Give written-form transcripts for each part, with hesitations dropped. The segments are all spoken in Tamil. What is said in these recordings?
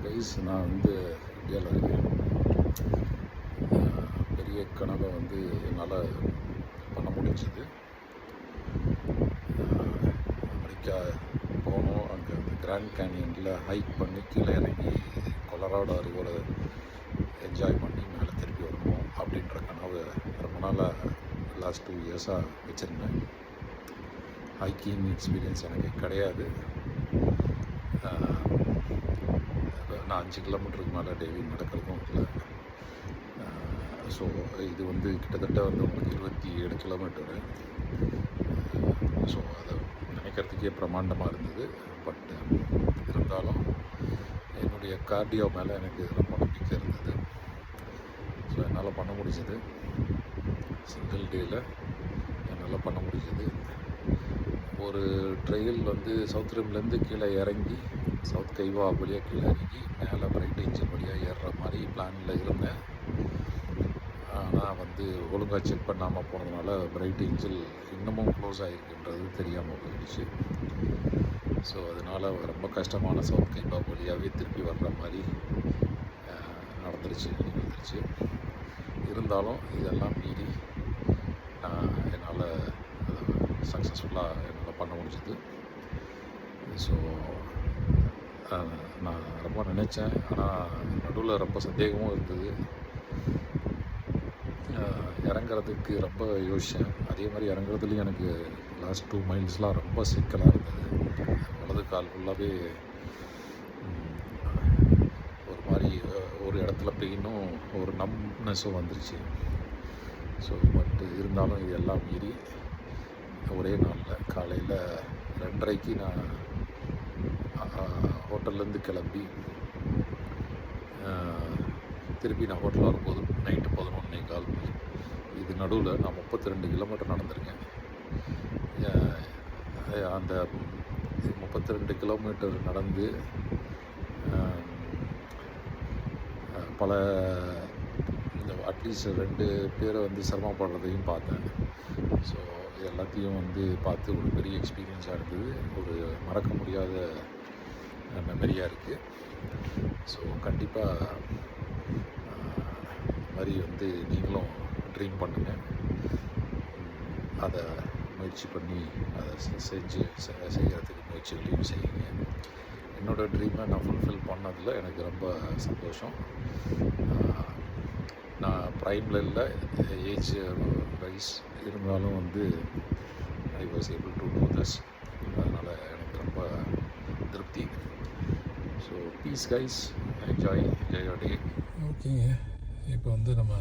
கைஸ், நான் வந்து இந்தியாவில் இருக்கேன். பெரிய கனவை வந்து என்னால் பண்ண முடிஞ்சது. அமெரிக்கா போனோம். அங்கே அந்த கிராண்ட் கேனியனில் ஹைக் பண்ணி கீழே இறங்கி கொலராடோ ரிவரை என்ஜாய் பண்ணி மேலே திருப்பி வரணும் அப்படின்ற கனவு ரொம்ப நாளாக லாஸ்ட் 2 இயர்ஸாக வச்சுருந்தேன். ஹைக்கிங் எக்ஸ்பீரியன்ஸ் எனக்கு கிடையாது. நான் 5 கிலோமீட்டருக்கு மேலே டெய்லி நடக்கிறதும் இல்லை. ஸோ இது வந்து கிட்டத்தட்ட வந்து உங்களுக்கு 27 கிலோமீட்டரு. ஸோ அதை நினைக்கிறதுக்கே பிரமாண்டமாக இருந்தது. பட் இருந்தாலும் என்னுடைய கார்டியோ மேலே எனக்கு ரொம்ப நம்பிக்கை இருந்தது. ஸோ என்னால் பண்ண முடிஞ்சது. சிங்கிள் டேயில் என்னால் பண்ண முடிஞ்சது. ஒரு ட்ரெயில் வந்து சவுத் ரிம்லேருந்து கீழே இறங்கி சவுத் கைவா வழியாக கீழே இறங்கி மேலே பிரைட் ஏஞ்சல் வழியாக ஏறுற மாதிரி பிளானில் இருந்தேன். ஆனால் வந்து ஒழுங்காக செக் பண்ணாமல் போனதுனால பிரைட் ஏஞ்சல் இன்னமும் க்ளோஸ் ஆகிருக்குன்றது தெரியாமல் போயிடுச்சு. ஸோ அதனால் ரொம்ப கஷ்டமான சவுத் கைவா வழியாகவே திருப்பி வர்ற மாதிரி நிகழ்ந்துருச்சு. இருந்தாலும் இதெல்லாம் மீறி என்னால் சக்ஸஸ்ஃபுல்லாக என்னால் பண்ண முடிஞ்சது. ஸோ நான் ரொம்ப நினச்சேன், ஆனால் நடுவில் ரொம்ப சந்தேகமும் இருந்தது. இறங்குறதுக்கு ரொம்ப யோசித்தேன். அதே மாதிரி இறங்குறதுலேயும் எனக்கு லாஸ்ட் 2 மைல்ஸ்லாம் ரொம்ப சிக்கலாக இருந்தது. வலது கால் ஃபுல்லாகவே ஒரு மாதிரி ஒரு இடத்துல பெயினும் ஒரு நம்னஸும் வந்துருச்சு. ஸோ பட் இருந்தாலும் இது எல்லாம் மீறி ஒரே நாளில் காலையில் 2:30க்கு நான் ஹோட்டல்லேருந்து கிளம்பி திருப்பி நான் ஹோட்டலில் வரும்போது நைட்டு 11:15. இது நடுவில் நான் 32 கிலோமீட்டர் நடந்திருக்கேன். அந்த 32 கிலோமீட்டர் நடந்து பல அட்லீஸ்ட் 2 பேரை வந்து சிரமப்படுறதையும் பார்த்தேன். ஸோ இது எல்லாத்தையும் வந்து பார்த்து ஒரு பெரிய எக்ஸ்பீரியன்ஸாக இருந்தது. ஒரு மறக்க முடியாத மெமரியாக இருக்குது. ஸோ கண்டிப்பாக மாதிரி வந்து நீங்களும் ட்ரீம் பண்ணுங்கள். அதை முயற்சி பண்ணி அதை செய்கிறதுக்கு முயற்சிகளையும் செய்யுங்க. என்னோடய ட்ரீமை நான் ஃபுல்ஃபில் பண்ணதில் எனக்கு ரொம்ப சந்தோஷம். நான் ப்ரைமில் இல்லை, ஏஜ் வைஸ் இருந்தாலும் வந்து I was able to do this. அதனால் எனக்கு ரொம்ப திருப்தி. So piece guys, enjoy your day. ஓகேங்க, இப்போ வந்து நம்ம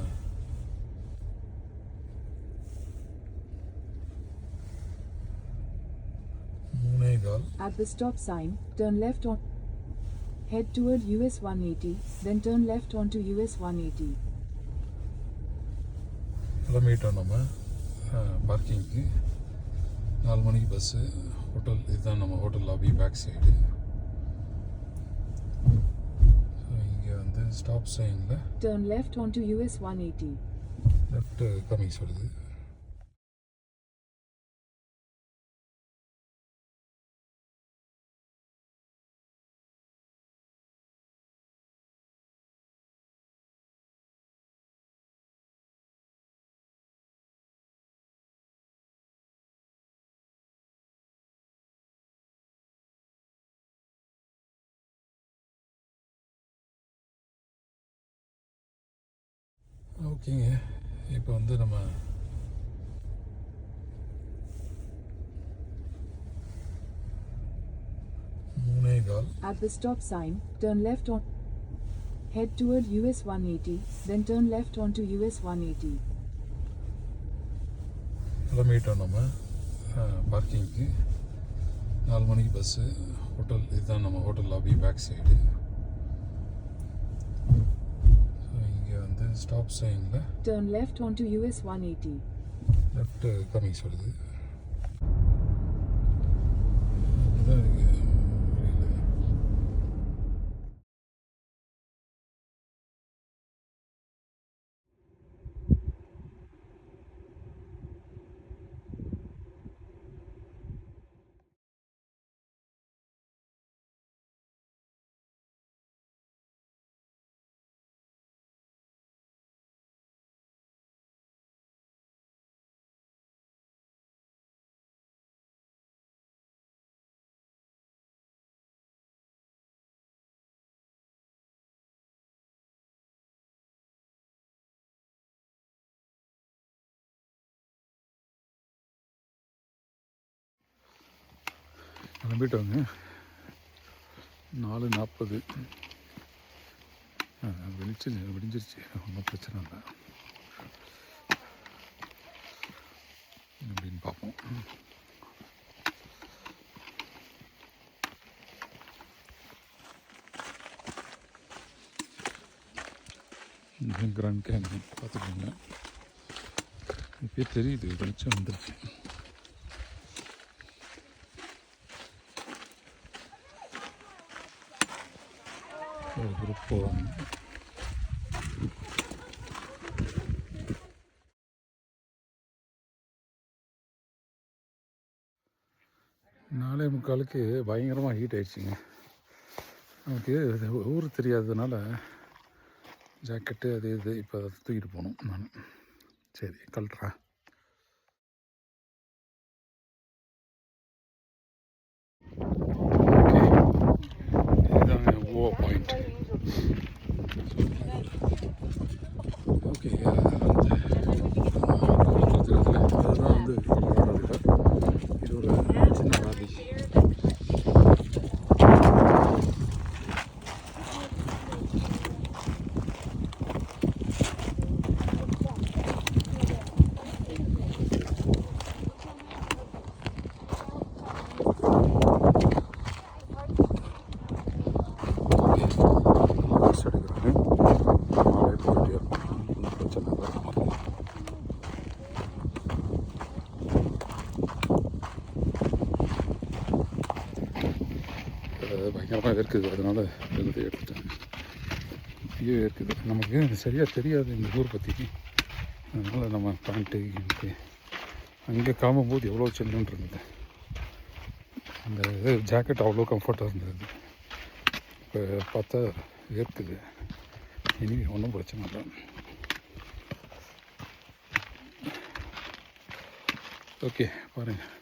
At the stop sign, turn left on. Head toward US 180, then turn left onto US 180. கிளம்பிட்டோம் நம்ம பார்க்கிங்க்கு. 4 மணிக்கு பஸ்ஸு. ஹோட்டல் இதுதான் நம்ம hotel lobby back side. So இங்கே வந்து ஸ்டாப் சைனில் turn left onto US 180. Left coming சொல்லுது. ஓகேங்க, இப்போ வந்து நம்ம At the stop sign, turn left on. Head toward US 180, then turn left onto US 180. கிளம்பிட்டோம் நம்ம பார்க்கிங்க்கு. 4 மணிக்கு பஸ்ஸு. ஹோட்டல் இதுதான் நம்ம hotel lobby back side. So இங்கே வந்து ஸ்டாப் சைனில் turn left onto US 180. Left coming சொல்லுது. கிளம்பிட்டோங்க. 4:40 விடிஞ்சிருச்சு. ஒன்றும் பிரச்சனை இல்லை. அப்படின்னு பார்ப்போம். கிராண்ட் கேன்யன் பார்த்துக்கோங்க. இப்போயே தெரியுது, வெளிச்சம் வந்துருச்சு. ஒரு குரூப் போவாங்க. நாலே முக்காலுக்கு பயங்கரமாக ஹீட் ஆயிடுச்சுங்க. நமக்கு ஊர் தெரியாததுனால ஜாக்கெட்டு அது இது இப்போ அதை தூக்கிட்டு போகணும் நான். சரி, கழட்டுறேன். ஓகே, இதுதாங்க ஓ பாயிண்ட். ஓகே, அதுதான் வந்து இது ஒரு சின்ன வாதி. பயங்கரமாக இருக்குது, அதனால் எழுதி எடுத்துட்டேன். வியூ இருக்குது. நமக்கு சரியாக தெரியாது இந்த ஊர் பற்றி. அதனால் நம்ம பேண்ட்டு அங்கே கிளம்பும்போது எவ்வளோ சில்லுன்னு இருந்தது. அந்த இது ஜாக்கெட் அவ்வளோ கம்ஃபர்ட்டாக இருந்தது. இப்போ பார்த்தா இருக்குது. இனி ஒன்றும் பிரச்சனை இல்லை. ஓகே, பாருங்கள்.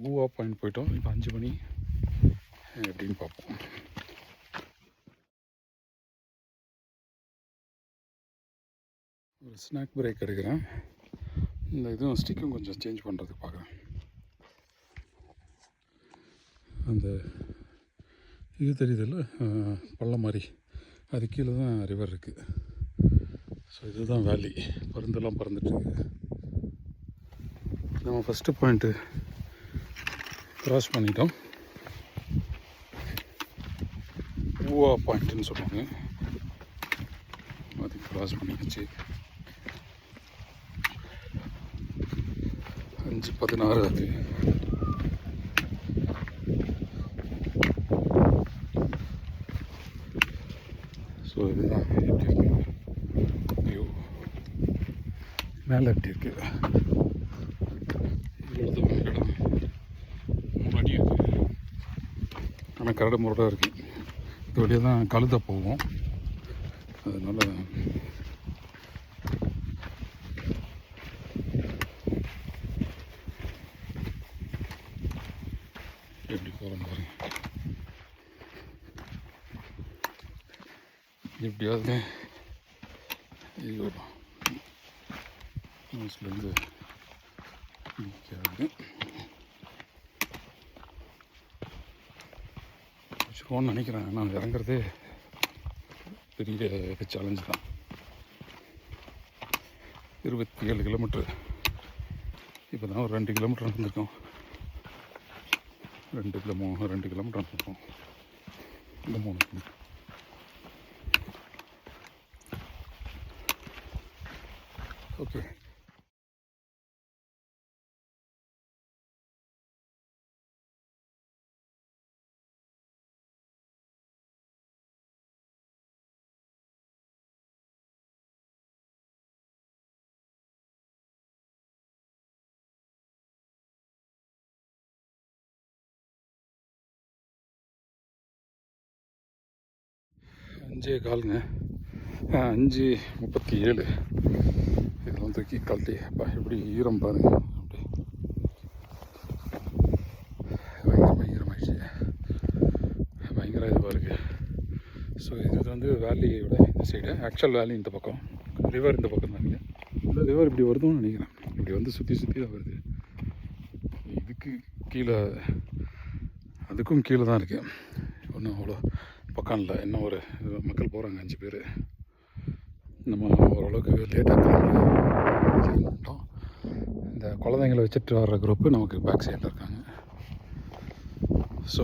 ஊவா பாயிண்ட் போயிட்டோம். இப்போ 5 மணி எப்படின்னு பார்ப்போம். ஒரு ஸ்நாக் பிரேக் எடுக்கிறேன். இந்த இதுவும் ஸ்டிக்கும் கொஞ்சம் சேஞ்ச் பண்ணுறதுக்கு பார்க்குறேன். அந்த இது தெரியுதில்ல, பள்ளம் மாதிரி, அது கீழே தான் ரிவர் இருக்குது. ஸோ இதுதான் வேலி. பருந்தெல்லாம் பறந்துட்டுருக்கு. நம்ம ஃபஸ்ட்டு பாயிண்ட்டு க்ராஸ் பண்ணிட்டோம். ஊவா பாயிண்ட்டுன்னு சொல்லுவாங்க. அது க்ராஸ் பண்ணிடுச்சு. 5:16 அது. ஸோ இதுதான் எப்படி இருக்கு வியூ. மேலே எப்படி இருக்குது. இவ்வளோ இடம் முன்னாடி இருக்குது. ஆனால் கரடு முரடாக இருக்குது. இது வழியாக தான் கழுத போவோம். அதனால் எப்படி போகிறோம் பாருங்க. எப்படியாவது ஐயோ நியூஸ்லேருந்து நிற்காது வச்சுருவோன்னு நினைக்கிறேன். நான் இறங்குறதே பெரிய சேலஞ்சு தான். 27 கிலோமீட்ரு. இப்போ தான் ஒரு 2 கிலோமீட்டர் நடந்துருக்கோம். 2 கிலோமீட்டர் நடந்துருக்கோம். இந்த 3 கிலோமீட்டர். ஓகே, அஞ்சே காலுங்க. 5:37. இதெல்லாம் தூக்கி கழட்டி அப்பா எப்படி ஈரம் பாருங்க. அப்படி பயங்கரமாக ஈரமாகிடுச்சு. பயங்கர இதுவாக இருக்குது. ஸோ இது வந்து வேலியோட இந்த சைடு. ஆக்சுவல் வேலி இந்த பக்கம், ரிவர் இந்த பக்கம் தாங்க. இந்த ரிவர் இப்படி வருதுன்னு நினைக்கிறேன். இப்படி வந்து சுற்றி சுற்றி தான் வருது. இதுக்கு கீழே அதுக்கும் கீழே தான் இருக்குது. ஒன்றும் அவ்வளோ பக்கம் இல்லை. இன்னும் ஒரு மக்கள் போகிறாங்க 5 பேர். நம்ம ஓரளவுக்கு லேட்டாக கிளம்பிட்டோம். இந்த குழந்தைங்களை வச்சுட்டு வர்ற குரூப்பு நமக்கு பேக் சைடில் இருக்காங்க. ஸோ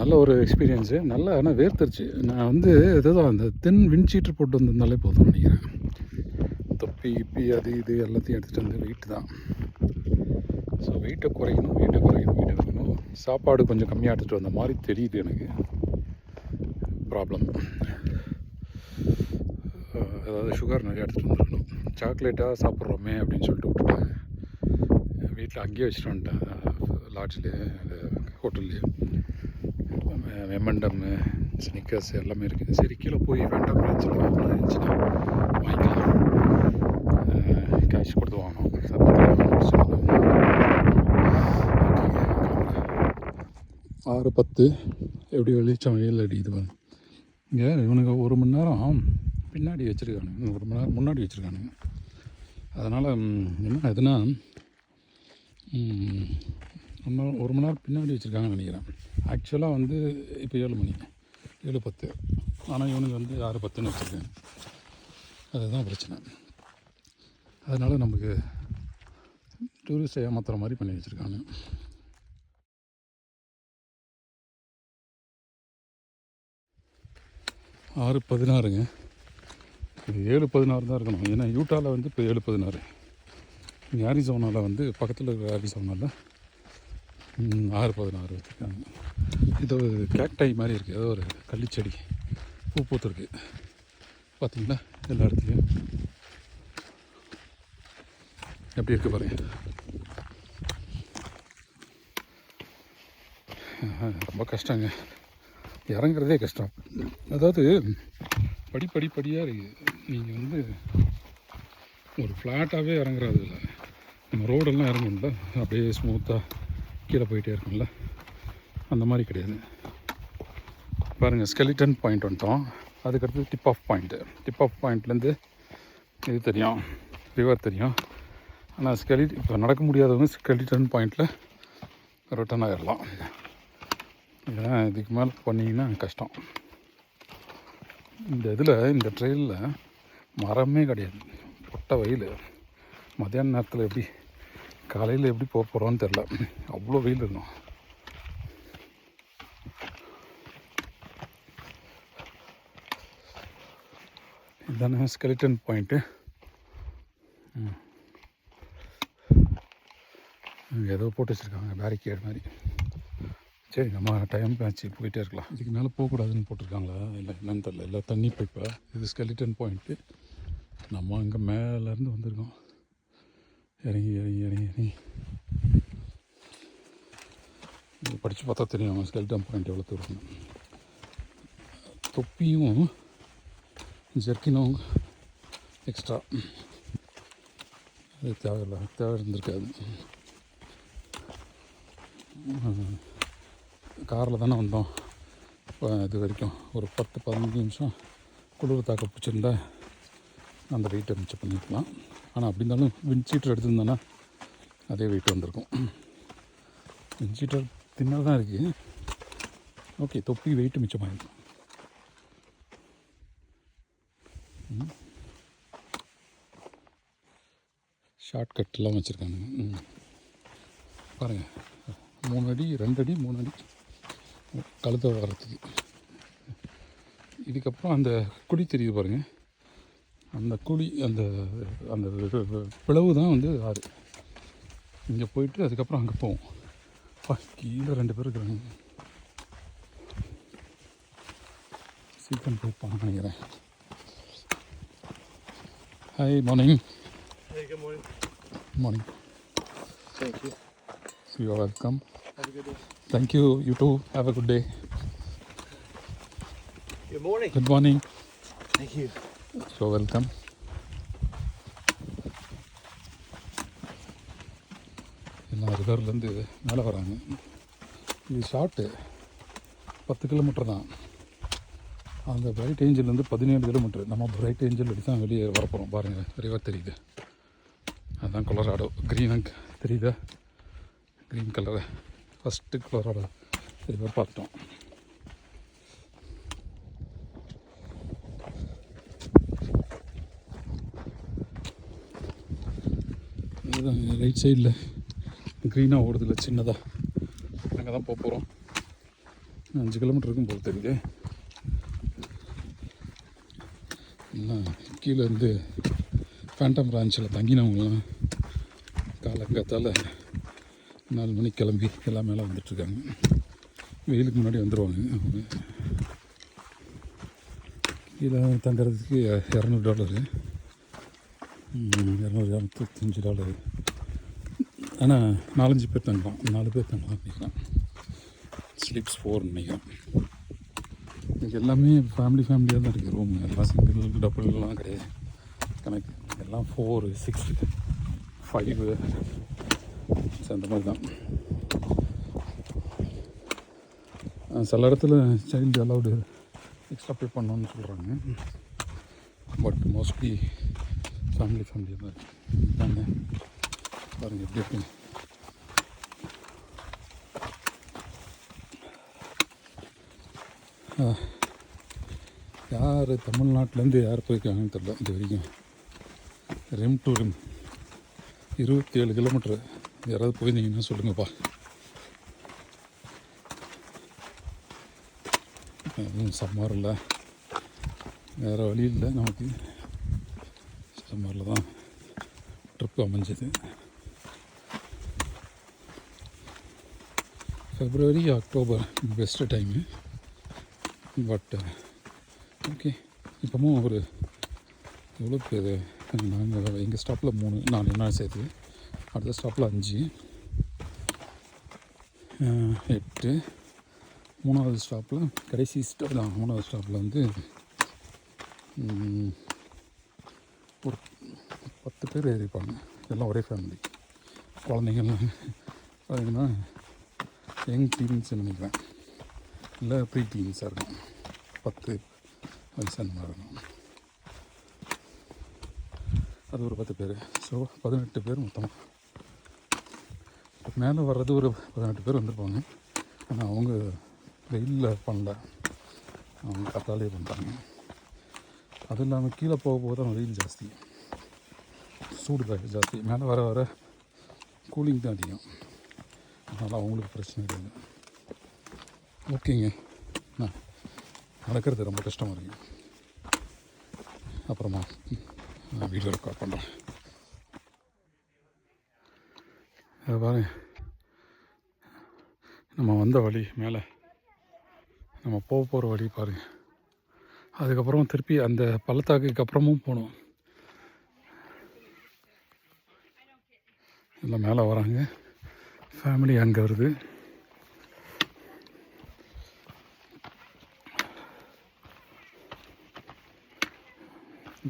நல்ல ஒரு எக்ஸ்பீரியன்ஸு. நல்லா ஆனால் வேர்த்துருச்சு. நான் வந்து இதுதான் அந்த தென் விண்ட்ஷீட்டர் போட்டு வந்திருந்தாலே போதும்னு நினைக்கிறேன். தொப்பி இப்பி அது இது எல்லாத்தையும் எடுத்துகிட்டு வந்து வெயிட் தான். ஸோ வெயிட்டை குறைக்கணும். சாப்பாடு கொஞ்சம் கம்மியாக எடுத்துகிட்டு வந்த மாதிரி தெரியுது எனக்கு. ப்ராப்ளம் அதாவது சுகர் நிறையா எடுத்துகிட்டு வந்துருக்கணும். சாக்லேட்டாக சாப்பிட்றோமே அப்படின்னு சொல்லிட்டு விட்டுட்டேன். வீட்டில் அங்கேயே வச்சுட்டு வந்துட்டேன். லாட்ஜ்லேயே ஹோட்டல்லையே எம்என்டம்மு ஸ்னிக்கர்ஸ் எல்லாமே இருக்குது. சரி கீழே போய் வேண்டாம் பிரான்ச்சில் இருந்துச்சுன்னா வாங்கிக்கலாம். கேஷ் கொடுத்து வாங்கணும். 6:10 எப்படி வெளிச்சம் வெயில் அடிக்குது. இங்கே இவனுக்கு 1 மணி நேரம் பின்னாடி வச்சுருக்கானுங்க, 1 மணி நேரம் முன்னாடி வச்சுருக்கானுங்க. அதனால் என்ன எதுனா 1 மணி நேரம் பின்னாடி வச்சுருக்காங்கன்னு நினைக்கிறேன். ஆக்சுவலாக வந்து இப்போ 7 மணி 7:10, ஆனால் இவனுக்கு வந்து 6:10ன்னு வச்சுருக்காங்க. அதுதான் பிரச்சனை. அதனால் நமக்கு டூரிஸ்ட்டை ஏமாத்துகிற மாதிரி பண்ணி வச்சுருக்காங்க. ஆறு 16ங்க. இது 7:16 தான் இருக்கணும். ஏன்னா யூட்டாவில் வந்து இப்போ 7:16. இங்கே ஆரிசோனாவில் வந்து பக்கத்தில் இருக்கிற ஆரிசோனாவில் 6:16 வச்சுருக்காங்க. இது ஒரு கேக்டாய் மாதிரி இருக்குது. ஏதோ ஒரு கள்ளிச்செடி பூ பூத்துருக்கு பார்த்தீங்களா எல்லா இடத்துலையும். எப்படி இருக்குது பாருங்க. ரொம்ப கஷ்டங்க, இறங்குறதே கஷ்டம். அதாவது படிப்படியாக இருக்குது. நீங்கள் வந்து ஒரு ஃப்ளாட்டாகவே இறங்குறது இல்லை. நம்ம ரோடெல்லாம் இறங்கும்ல அப்படியே ஸ்மூத்தாக கீழே போயிட்டே இருக்கும்ல, அந்த மாதிரி கிடையாது. பாருங்கள், ஸ்கெலிட்டன் பாயிண்ட் வந்துட்டோம். அதுக்கடுத்து டிப் ஆஃப் பாயிண்ட்லேருந்து இது தெரியும், ரிவர் தெரியும். ஆனால் இப்போ நடக்க முடியாதவங்க ஸ்கெலிட்டன் பாயிண்டில் ரிட்டர்ன் ஆகிடலாம். ஏன்னா இதுக்கு மேலே பண்ணிங்கன்னா கஷ்டம். இந்த இந்த ட்ரெயிலில் மரமே கிடையாது. பொட்டை வெயில். மத்தியான நேரத்தில் எப்படி காலையில் எப்படி போக போகிறோன்னு தெரில. அவ்வளோ வெயில் இருக்கும். இதுதானே ஸ்கெலிட்டன் பாயிண்ட்டு. இங்கே ஏதோ போட்டு வச்சுருக்காங்க பேரிகேட் மாதிரி. சரி, நம்ம டைம் ஆச்சு, போயிட்டே இருக்கலாம். இதுக்கு மேலே போகக்கூடாதுன்னு போட்டிருக்காங்களா இல்லை என்னன்னு தெரில. இல்லை தண்ணி பைப்பா. இது ஸ்கெலிட்டன் பாயிண்ட்டு. நம்ம அங்கே மேலேருந்து வந்திருக்கோம். இறங்கி படித்து பார்த்தா தெரியும் ஸ்கெலிட்டன் பாயிண்ட் எவ்வளோ தூரம். தொப்பியும் ஜெர்க்கினும் எக்ஸ்ட்ரா அது தேவை இருந்திருக்காது. காரில் தானே வந்தோம். இப்போ இது வரைக்கும் ஒரு 10-15 நிமிஷம் குளிர் தாக்க பிடிச்சிருந்தா அந்த வெயிட்டை மிச்சம் பண்ணிக்கலாம். ஆனால் அப்படி இருந்தாலும் விண்ட்ஷீட்டர் எடுத்துருந்தோன்னா அதே வெயிட் வந்திருக்கும். விண்ட்ஷீட்டர் தின்னாக தான் இருக்குது. ஓகே, தொப்பி வெயிட்டு மிச்சமாகிருக்கும். ஷார்ட்கட்லாம் வச்சுருக்கானுங்க. பாருங்கள், 3 அடி 2 அடி 3 அடி கழுத்தை வர்றதுக்கு. இதுக்கப்புறம் அந்த குழி தெரியுது பாருங்கள். அந்த குழி அந்த அந்த பிளவு தான் வந்து ஆறு. இங்கே போயிட்டு அதுக்கப்புறம் அங்கே போவோம். கீழே 2 பேர் இருக்கிறாங்க. சீக்கிரம் போய்ப்பாங்க நினைக்கிறேன். Hi, morning. Hey, good morning. Morning. Thank you. You are welcome. Have a good day. Thank you. You too. Have a good day. Good morning. Good morning. Thank you. You're welcome. எல்லாம் ரிவர்லேருந்து மேலே வராங்க. இது ஷார்ட்டு 10 கிலோமீட்டர் தான். அந்த பிரைட் ஏஞ்சல்லேருந்து 17 கிலோமீட்டர். நம்ம பிரைட் ஏஞ்சல் அடி தான் வெளியே வரப்போகிறோம். பாருங்கள் ரிவர் தெரியுது, அதுதான் கொலராடோ. க்ரீனாக தெரியுதா, green colour. First Colorado river பார்த்தோம். இதுதான் ரைட் சைடில் க்ரீனாக ஓடுதில்ல சின்னதாக, அங்கே தான் போக போகிறோம். 5 கிலோமீட்டர் இருக்கும் போல் தெரியுது. எல்லாம் கீழே இருந்து ஃபேண்டம் பிரான்ச்சில் தங்கினவங்களாம் காலங்காத்தால் 4 மணிக்கு கிளம்பி எல்லாம் மேலே வந்துட்டுருக்காங்க. வெயிலுக்கு முன்னாடி வந்துடுவாங்க அவங்க. கீழே தங்குறதுக்கு $200, $225. ஆனால் 4-5 பேர் தங்கலாம், 4 பேர் தங்கலாம் நினைக்கிறேன். ஸ்லீப்ஸ் 4 நினைக்கிறேன். இங்கே எல்லாமே ஃபேமிலியாக தான் இருக்குது ரூம். எல்லாம் சிங்கிள் டபுள்லாம் கிடையாது கணக்கு. எல்லாம் 4, 6, 5 அந்த மாதிரி தான். சில இடத்துல சைல்டு அலவுடு எக்ஸ்ட்ரா பே பண்ணணுன்னு சொல்கிறாங்க. பட் மோஸ்ட்லி ஃபேமிலியாக தான் இருக்காங்க. பாருங்கள் எப்படி இருக்கு. யார் தமிழ்நாட்டிலேருந்து யார் போயிருக்காங்கன்னு தெரியல இது வரைக்கும். Rim to rim 27 kilometre. யாராவது போயிருந்தீங்கன்னா சொல்லுங்கப்பா. அதுவும் சம்மரில் வேறு வழி இல்லை நமக்கு. சம்மரில் தான் ட்ரிப்பு அமைஞ்சது. February, October best time. But okay, இப்போவும் ஒரு எவ்வளோ பேர் நாங்கள் எங்கள் ஸ்டாப்பில் 3, 4 என்ன சேர்த்து. அடுத்த ஸ்டாப்பில் 5, 8, 3வது ஸ்டாப்பில் கடைசி ஸ்டாப் தான். 3வது ஸ்டாப்பில் வந்து ஒரு 10 பேர் ஏறிப்பாங்க. எல்லாம் ஒரே ஃபேமிலி. குழந்தைங்கள்லாம் பார்த்தீங்கன்னா யங் டீன்ஸ் நினைக்கிறேன், இல்லை ப்ரீ டீன்ஸாக இருக்கும். 10 வயசு அந்த மாதிரி இருக்கும். அது ஒரு 10 பேர். ஸோ 18 பேர் மொத்தமாக. மேலே வர்றது ஒரு 18 பேர் வந்துருப்பாங்க. ஆனால் அவங்க வெயிலில் பண்ணல, அவங்க கத்தாலே பண்ணுறாங்க. அதுவும் இல்லாமல் கீழே போக தான் வெயில் ஜாஸ்தி, சூடு ஜாஸ்தி. மேலே வர வர கூலிங் தான் அதிகம். அதனால் அவங்களுக்கு பிரச்சனை கிடையாது. ஓகேங்க, நான் நடக்கிறது ரொம்ப கஷ்டமாக இருக்குது. அப்புறமா நான் வீடியோ ரெக்கார்ட் பண்ணுறேன். பாருங்க, நம்ம வந்த வழி மேலே, நம்ம போகிற வழி பாருங்கள். அதுக்கப்புறம் திருப்பி அந்த பள்ளத்தாக்குக்கு அப்புறமும் போனோம். எல்லாம் மேலே வராங்க, ஃபேமிலி அங்கே வருது.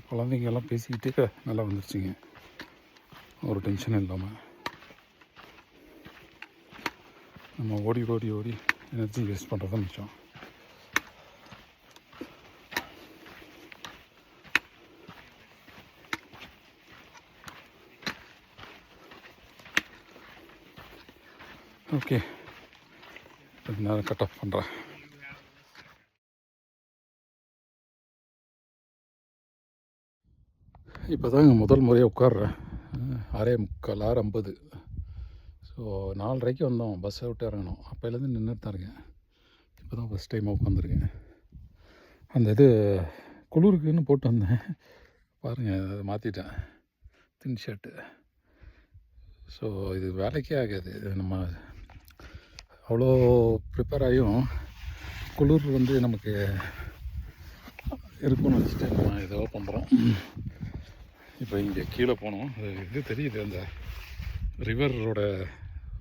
குழந்தைங்க எல்லாம் பேசிக்கிட்டே நல்லா வந்துருச்சுங்க, ஒரு டென்ஷனும் இல்லாமல். நம்ம ஓடி எனர்ஜி வேஸ்ட் பண்ணுறதான் மிச்சம். ஓகே, கொஞ்ச நேரம் கட் ஆஃப் பண்ணுறேன். இப்போ தாங்க முதல் முறையாக உட்கார்றேன். 6:45, 6:50. ஸோ 4:30க்கு வந்தோம், பஸ்ஸை விட்டு இறங்கணும். அப்போலேருந்து நின்றுட்டு தான் இருக்கேன். இப்போ தான் ஃபஸ்ட் டைமாக உட்காந்துருக்கேன். அந்த இது குளிருக்குன்னு போட்டு வந்தேன், பாருங்கள் அதை மாற்றிட்டேன், தின் ஷர்ட்டு. ஸோ இது வேலைக்கே ஆகாது. நம்ம அவ்வளோ ப்ரிப்பேர் ஆகியும் குளிர் வந்து நமக்கு இருக்குன்னு வச்சுட்டு நம்ம ஏதோ பண்ணுறோம். இப்போ இங்கே கீழே போனோம், அது இது தெரியுது, அந்த ரிவரோட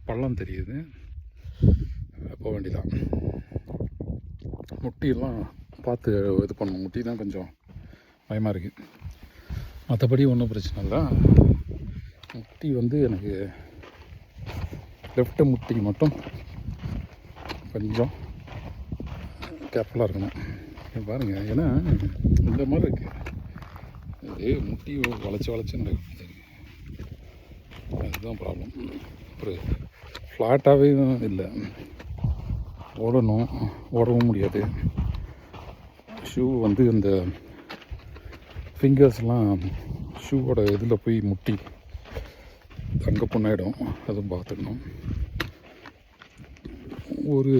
பள்ளம் தெரியுது. போக வேண்டியதான். முட்டியெல்லாம் பார்த்து இது பண்ணணும். முட்டி தான் கொஞ்சம் பயமாக இருக்குது, மற்றபடி ஒன்றும் பிரச்சனை இல்லை. முட்டி வந்து எனக்கு லெஃப்ட்டு முட்டி மட்டும் கொஞ்சம் கேர்ஃபுல்லாக இருக்கணும். இங்க பாருங்க, ஏன்னா இந்த மாதிரி இருக்கு, அதே முட்டி வளைச்சு நடக்குது. அதுதான் ப்ராப்ளம். ஒரு ஃப்ளாட்டாகவே இல்லை, ஓடவும் முடியாது. ஷூ வந்து இந்த ஃபிங்கர்ஸ்லாம் ஷூவோட இதில் போய் முட்டி அங்கே புண்ணாயிடும், அதுவும் பார்த்துக்கணும். ஒரு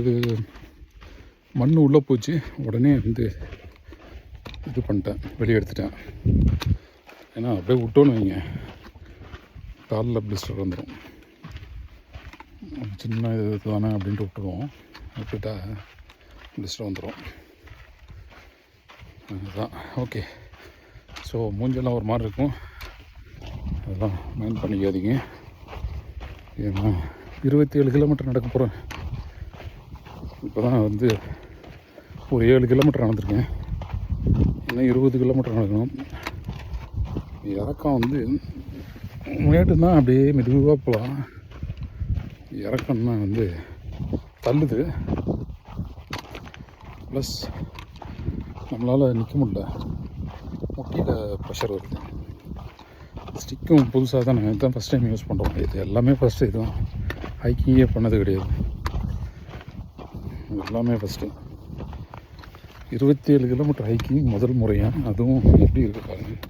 மண் உள்ளே போச்சு, உடனே வந்து இது பண்ணிட்டேன், வெளியே எடுத்துட்டேன். ஏன்னா அப்படியே விட்டோன்னு வைங்க, காலில் பிளிஸ்டர் வந்துடும். சின்ன இது தானே அப்படின்ட்டு விட்டுட்டா பிளிஸ்டர் வந்துடும். அதுதான். ஓகே, ஸோ மூஞ்செல்லாம் ஒரு மாதிரி இருக்கும், அதெல்லாம் மைண்ட் பண்ணிக்காதீங்க. ஏன்னா 27 கிலோமீட்டர் நடக்க போகிறேன். இப்போ தான் வந்து ஒரு 7 கிலோமீட்டர் நடந்திருக்கேன், இன்னும் 20 கிலோமீட்டர் நடக்கணும். இறக்கம் வந்து முன்னாடினா அப்படியே மெதுவாக போகலாம், இறக்கம்னா வந்து தள்ளுது. ப்ளஸ் நம்மளால் நிற்க முடியல, முட்டியில் ப்ரெஷர் வருது. ஸ்டிக்கும் புதுசாக தான் நாங்கள் தான் ஃபஸ்ட் டைம் யூஸ் பண்ணுறோம். இது எல்லாமே ஃபஸ்ட்டு இதுதான், ஹைக்கிங்கே பண்ணது கிடையாது, எல்லாமே ஃபஸ்ட்டு. 27 கிலோமீட்டர் ஹைக்கிங் முதல் முறையாக, அதுவும் எப்படி இருக்குது பாருங்கள்.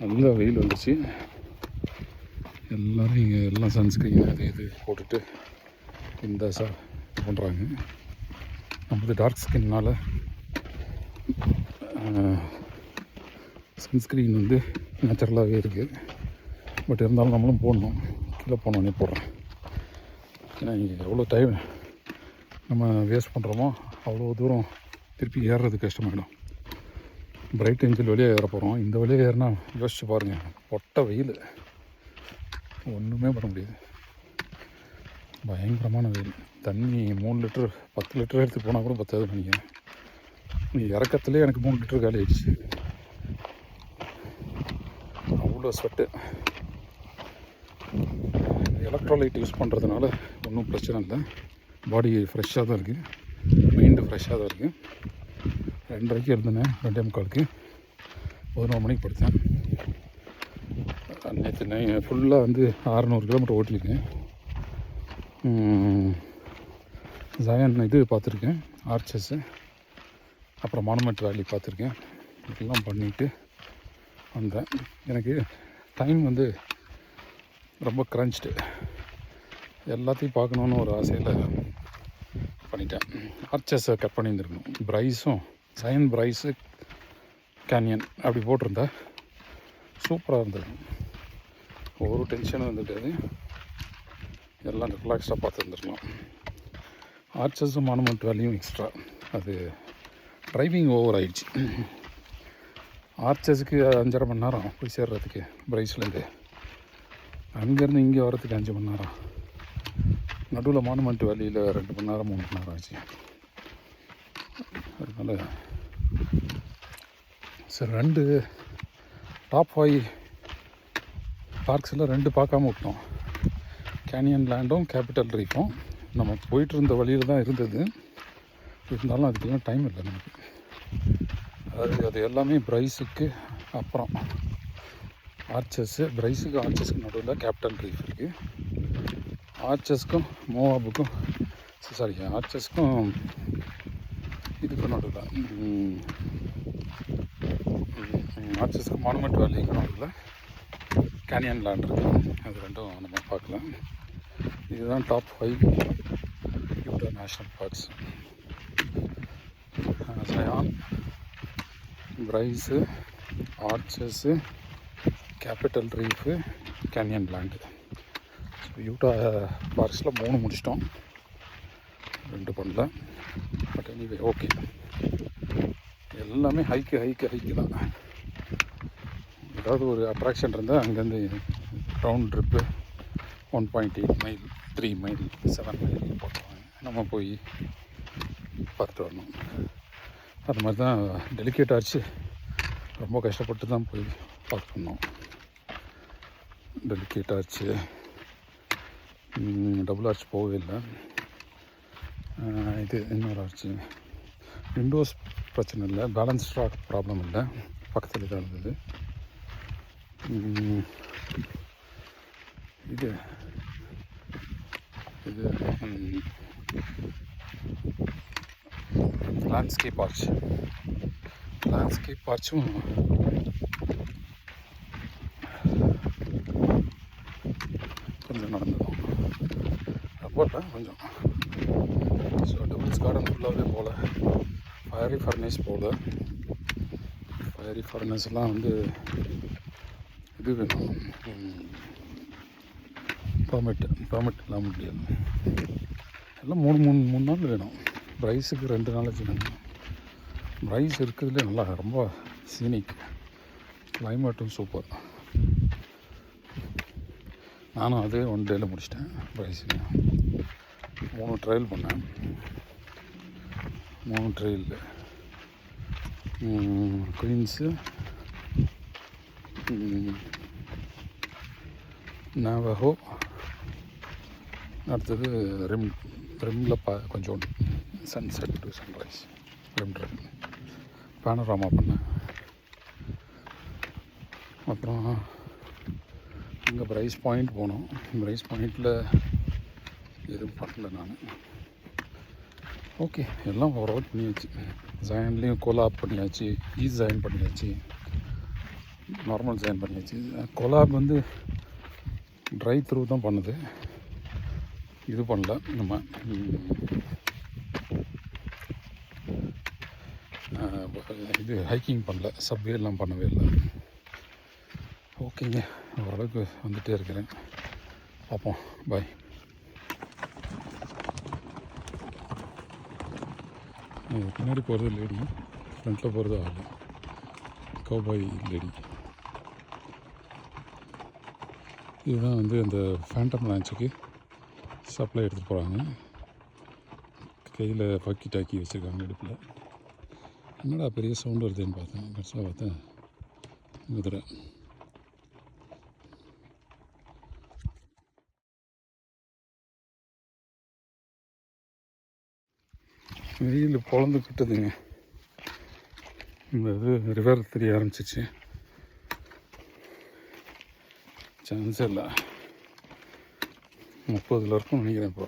நல்லா வெயில் வந்துச்சு, எல்லோரும் இங்கே எல்லாம் சன்ஸ்க்ரீன் அது இது போட்டுட்டு இந்த இது பண்ணுறாங்க. நம்மளது டார்க் ஸ்கின்னால் சன்ஸ்க்ரீன் வந்து நேச்சுரலாகவே இருக்குது. பட் இருந்தாலும் நம்மளும் போடணும், கீழே போனோடனே போடுறேன். ஏன்னா இங்கே எவ்வளோ டைம் நம்ம வேஸ்ட் பண்ணுறோமோ அவ்வளோ தூரம் திருப்பி ஏறுறது கஷ்டமாயிடும். பிரைட் ஏஞ்சல் வழியாக ஏற போகிறோம், இந்த வழியாக ஏறினா யோசிச்சு பாருங்கள், பொட்ட வெயில், ஒன்றுமே பண்ண முடியாது, பயங்கரமான வெயில். தண்ணி 3 லிட்டர் 10 லிட்டர் எடுத்து போனால் கூட பத்தாது நினைக்கிறேன். நீ இறக்கத்துலேயே எனக்கு 3 லிட்டர் காலி ஆயிடுச்சு, அவ்வளோ ஸ்வெட்டு. எலக்ட்ரோலைட் யூஸ் பண்ணுறதுனால ஒன்றும் பிரச்சனை இல்லை, பாடி ஃப்ரெஷ்ஷாக தான் இருக்குது, மைண்டு ஃப்ரெஷ்ஷாக தான் இருக்குது. 2:30 எழுதுனேன், 2:45 11 மணிக்கு படுத்தேன். நேற்று ஃபுல்லாக வந்து 600 கிலோமீட்டர் ஓட்டியிருக்கேன். ஜாயன் இது பார்த்துருக்கேன், ஆர்ச்சஸ்ஸு, அப்புறம் மானுமெண்ட் வேலி பார்த்துருக்கேன். இதெல்லாம் பண்ணிவிட்டு வந்தேன். எனக்கு டைம் வந்து ரொம்ப க்ரன்ச்டு, எல்லாத்தையும் பார்க்கணுன்னு ஒரு ஆசையில் பண்ணிட்டேன். ஆர்ச்சஸை கட் பண்ணியிருந்துருக்கணும். ப்ரைஸும் ஜாயன் ப்ரைஸு கேனியன் அப்படி போட்டிருந்தா சூப்பராக இருந்தது, ஒரு டென்ஷனும் வந்துட்டாது, எல்லாம் ரிலாக்ஸாக பார்த்துருந்துருக்கலாம். ஆர்ச்சஸும் மானுமெண்ட் வேல்யூம் எக்ஸ்ட்ரா, அது ட்ரைவிங் ஓவர் ஆயிடுச்சு. ஆர்ச்சஸுக்கு 5.5 மணி நேரம் போய் சேர்றதுக்கு ப்ரைஸ்லேருந்து, அங்கேருந்து இங்கே வரதுக்கு 5 மணி நேரம், நடுவில் மானுமெண்ட் வேலியில் 2 மணி நேரம் 3 மணி நேரம் ஆச்சு. அதனால் சரி, 2 டாப் 5 பார்க்ஸில் 2 பார்க்காம விட்டோம், கேனியன் லேண்டும் கேபிட்டல் ரீஃபும். நம்ம போயிட்டு இருந்த வழியில் தான் இருந்தது, இருந்தாலும் அதுக்கெல்லாம் டைம் இல்லை நமக்கு. அது எல்லாமே ப்ரைஸுக்கு அப்புறம் ஆர்ச்சஸ்ஸு, ப்ரைஸுக்கு ஆர்ச்சஸ்க்கு நடுவில் கேபிட்டல் ரீஃப் இருக்குது. ஆர்ச்சஸ்க்கும் மோவாபுக்கும் ஆர்ச்சஸ்க்கும் இதுக்கு நடுவில், ஆர்ச்சஸ்க்கு மானுமெண்ட் வேலிக்கு நடுவில் கேனியன் லேண்ட் இருக்குது. அது ரெண்டும் நம்ம பார்க்கலாம். இதுதான் top 5 Utah national parks. Zion, Bryce, Arches, Capitol Reef, Canyon Land. So Utah பார்க்ஸில் 3 முடிச்சிட்டோம், 2 பண்ணல. பட் எனிவே ஓகே, எல்லாமே ஹைக்கு தான். ஏதாவது ஒரு அட்ராக்ஷன் இருந்தால் அங்கேருந்து round trip 1.8 mile 3 mile 7 mile போட்டுருவாங்க, நம்ம போய் பார்த்துட்டு வரணும். அது மாதிரி தான் டெலிகேட் ஆச்சு, ரொம்ப கஷ்டப்பட்டு தான் போய் பார்க்கணும். டெலிகேட் ஆச்சு, டபுள் ஆர்ச் போகவே இல்லை. இது இன்னொரு ஆர்ச்சு விண்டோஸ் பிரச்சனை இல்லை, பேலன்ஸ் ராட் ப்ராப்ளம் இல்லை, பக்கத்தில் தான் இருந்தது. இது இது லேண்ட்ஸ்கேப் ஆர்ச்சும் கொஞ்சம் நடந்ததும் போட்டேன் கொஞ்சம். ஸோ டபுள்ஸ் கார்டன் ஃபுல்லாகவே போகல, ஃபயரி ஃபர்னஸ்லாம் வந்து இது வேணும், பெர்மிட் இல்லாமல் முடியாது. எல்லாம் மூணு நாள் வேணும். ப்ரைஸுக்கு 2 நாளைக்கு வேணும். ப்ரைஸ் இருக்கிறதுலே நல்லா ரொம்ப சீனிக், கிளைமேட்டும் சூப்பர். நானும் அதே 1 டேயில் முடிச்சிட்டேன். ப்ரைஸுக்கு 3 ட்ரையல் பண்ணேன். 3 ட்ரையல் குயின்ஸு, நாவஹோ, அடுத்தது ரிம்மில் கொஞ்சோண்டு sunset to sunrise rim drive panorama பண்ணேன். அப்புறம் இங்கே ப்ரைஸ் பாயிண்ட் போனோம். ப்ரைஸ் பாயிண்டில் எதுவும் பண்ணல நான். ஓகே, எல்லாம் ஓவரால் பண்ணியாச்சு. ஜாயின்லேயும் கோலாப் பண்ணியாச்சு, ஜாயின் பண்ணியாச்சு, நார்மல் ஜாயின் பண்ணியாச்சு. கோலாப் வந்து ட்ரை த்ரூ தான் பண்ணுது, இது பண்ணல நம்ம. இது ஹைக்கிங் பண்ணல, சப்வே எல்லாம் பண்ணவே இல்லை. ஓகேங்க, ஓரளவுக்கு வந்துகிட்டே இருக்கிறேன். பார்ப்போம், பாய். பின்னாடி போகிறது லேடி, ஃப்ரண்ட்டில் போகிறது ஆள், கௌபாய் லேடி. இதுதான் வந்து அந்த ஃபேண்டம் ரான்ச்சுக்கு சப்ளை எடுத்துகிட்டு போகிறாங்க. கையில் டாக்கி வச்சுருக்காங்க இடுப்பில். என்னடா பெரிய சவுண்டு வருதுன்னு பார்த்தேன். கடைசியாக பார்த்தேன் குதிரை. வெயில் பொழந்துக்கிட்டதுங்க. இந்த இது ரிவர் தெரிய ஆரம்பிச்சிச்சு. சான்ஸே இல்லை. 30 இருக்கும்னு நினைக்கிறேன். இப்போ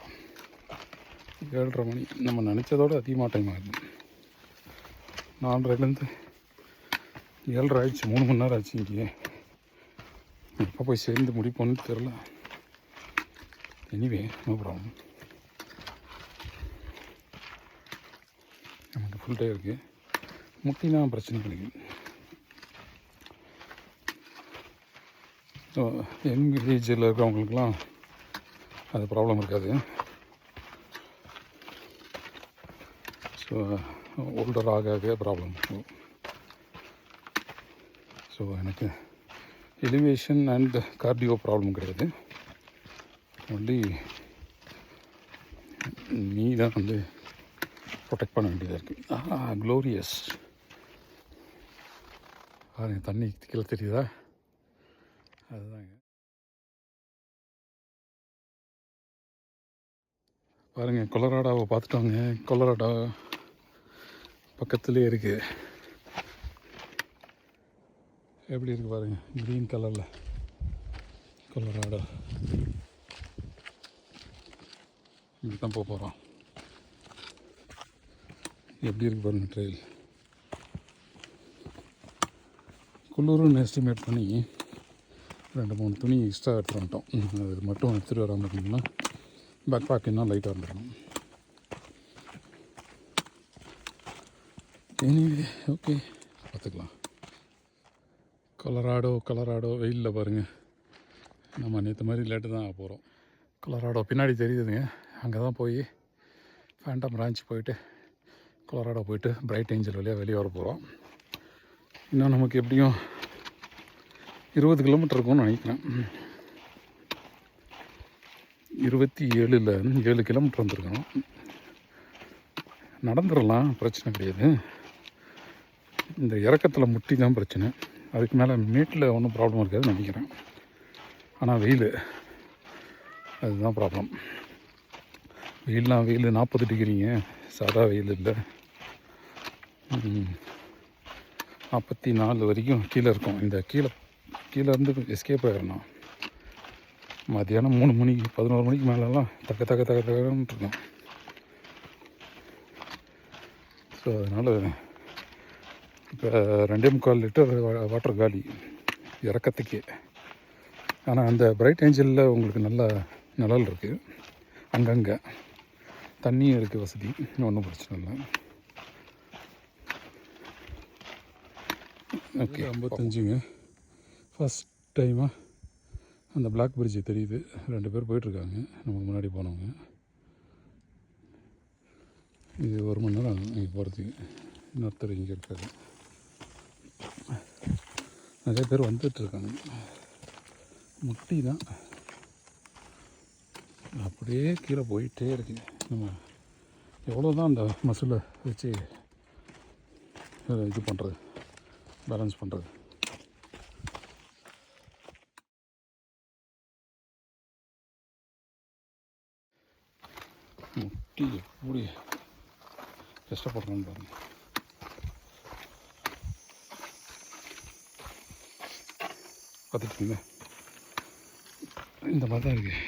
7:30 மணி. நம்ம நினச்சதோடு அதிகமாக டைம் ஆகுது. 4:30லேருந்து 7:30 ஆயிடுச்சு. 3 மணி நேரம் ஆச்சு. இங்கே எப்போ போய் சேர்ந்து முடிப்போன்னு தெரில. Anyway, no problem. நமக்கு ஃபுல் டே இருக்குது. முட்டினா பிரச்சனை கிடைக்கும். ஸோ எங்கள் ஏஜில் இருக்கிறவங்களுக்குலாம் அது ப்ராப்ளம் இருக்காது. ஸோ ஓல்டர் ஆக ப்ராப்ளம். ஸோ எனக்கு எலிவேஷன் அண்ட் கார்டியோ ப்ராப்ளம் கிடையாது. ஒன்லி நீ தான் வந்து ப்ரொடெக்ட் பண்ண வேண்டியதாக இருக்குது. க்ளோரியஸ். தண்ணி கீழே தெரியுதா? அதுதாங்க. பாருங்கள், கொலராடாவை பார்த்துட்டோங்க. கொலராடோ பக்கத்துலேயே இருக்குது. எப்படி இருக்குது பாருங்கள், க்ரீன் கலரில் கொலராடோ. இப்படி தான் போக போகிறோம். எப்படி இருக்குது பாருங்கள் ட்ரெயில். குளிர்னு எஸ்டிமேட் பண்ணி 2-3 துணி எக்ஸ்ட்ரா எடுத்துகிட்டு வந்துட்டோம். அது மட்டும் எடுத்துகிட்டு வராமல் இருந்தோம்னா பேக் பேக் இன்னும் லைட்டாக இருந்துடணும். எனிவே, ஓகே, பார்த்துக்கலாம். கொலராடோ வெயிலில் பாருங்கள். நம்ம நேற்று மாதிரி லேட்டு தான் போகிறோம். கொலராடோ பின்னாடி தெரியுதுங்க. அங்கே தான் போய் ஃபேண்டம் ரான்ச் போயிட்டு கொலராடோ போயிட்டு பிரைட் ஏஞ்சல் வழியாக வெளியே வர போகிறோம். இன்னும் நமக்கு எப்படியும் 20 கிலோமீட்டர் இருக்கும்னு நினைக்கிறேன். 7 கிலோமீட்டர் வந்துருக்கணும். நடந்துடலாம், பிரச்சனை கிடையாது. இந்த இறக்கத்தில் முட்டி தான் பிரச்சனை. அதுக்கு மேலே மேட்டில் ஒன்றும் ப்ராப்ளம் இருக்காதுன்னு நினைக்கிறேன். ஆனால் வெயில், அதுதான் ப்ராப்ளம். வெயில் 40 டிகிரிங்க, சாதா வெயில் இல்லை. 44 வரைக்கும் கீழே இருக்கும். இந்த கீழே இருந்து எஸ்கேப் ஆகிடணும். மத்தியானம் 3 மணிக்கு 11 மணிக்கு மேலெலாம் தக்கன்னு இருக்கும். ஸோ அதனால் இப்போ 2.25 லிட்டர் வாட்டர் காலி இறக்கத்துக்கே. ஆனால் அந்த பிரைட் ஏஞ்சலில் உங்களுக்கு நல்ல நிழல் இருக்குது, அங்கங்கே தண்ணியும் இருக்குது, வசதி, ஒன்றும் பிரச்சனை இல்லை. ஓகே 55ங்க. ஃபஸ்ட் டைமாக அந்த பிளாக் பிரிட்ஜு தெரியுது. 2 பேர் போயிட்டுருக்காங்க நமக்கு முன்னாடி போனவங்க. இது 1 மணி நேரம் ஆகும் இங்கே போகிறதுக்கு. இன்னொருத்தர் இங்கே இருக்காரு. நிறைய பேர் வந்துட்டுருக்காங்க. முட்டி தான் அப்படியே கீழே போயிட்டே இருக்கு. நம்ம எவ்வளோ தான் அந்த மசிலை வச்சு இது பண்ணுறது, பேலன்ஸ் பண்ணுறது. முட்டி எப்படி கஷ்டப்படுறோன்னு பாருங்கள். பார்த்துட்டிங்களா, இந்த மாதிரி தான் இருக்குது.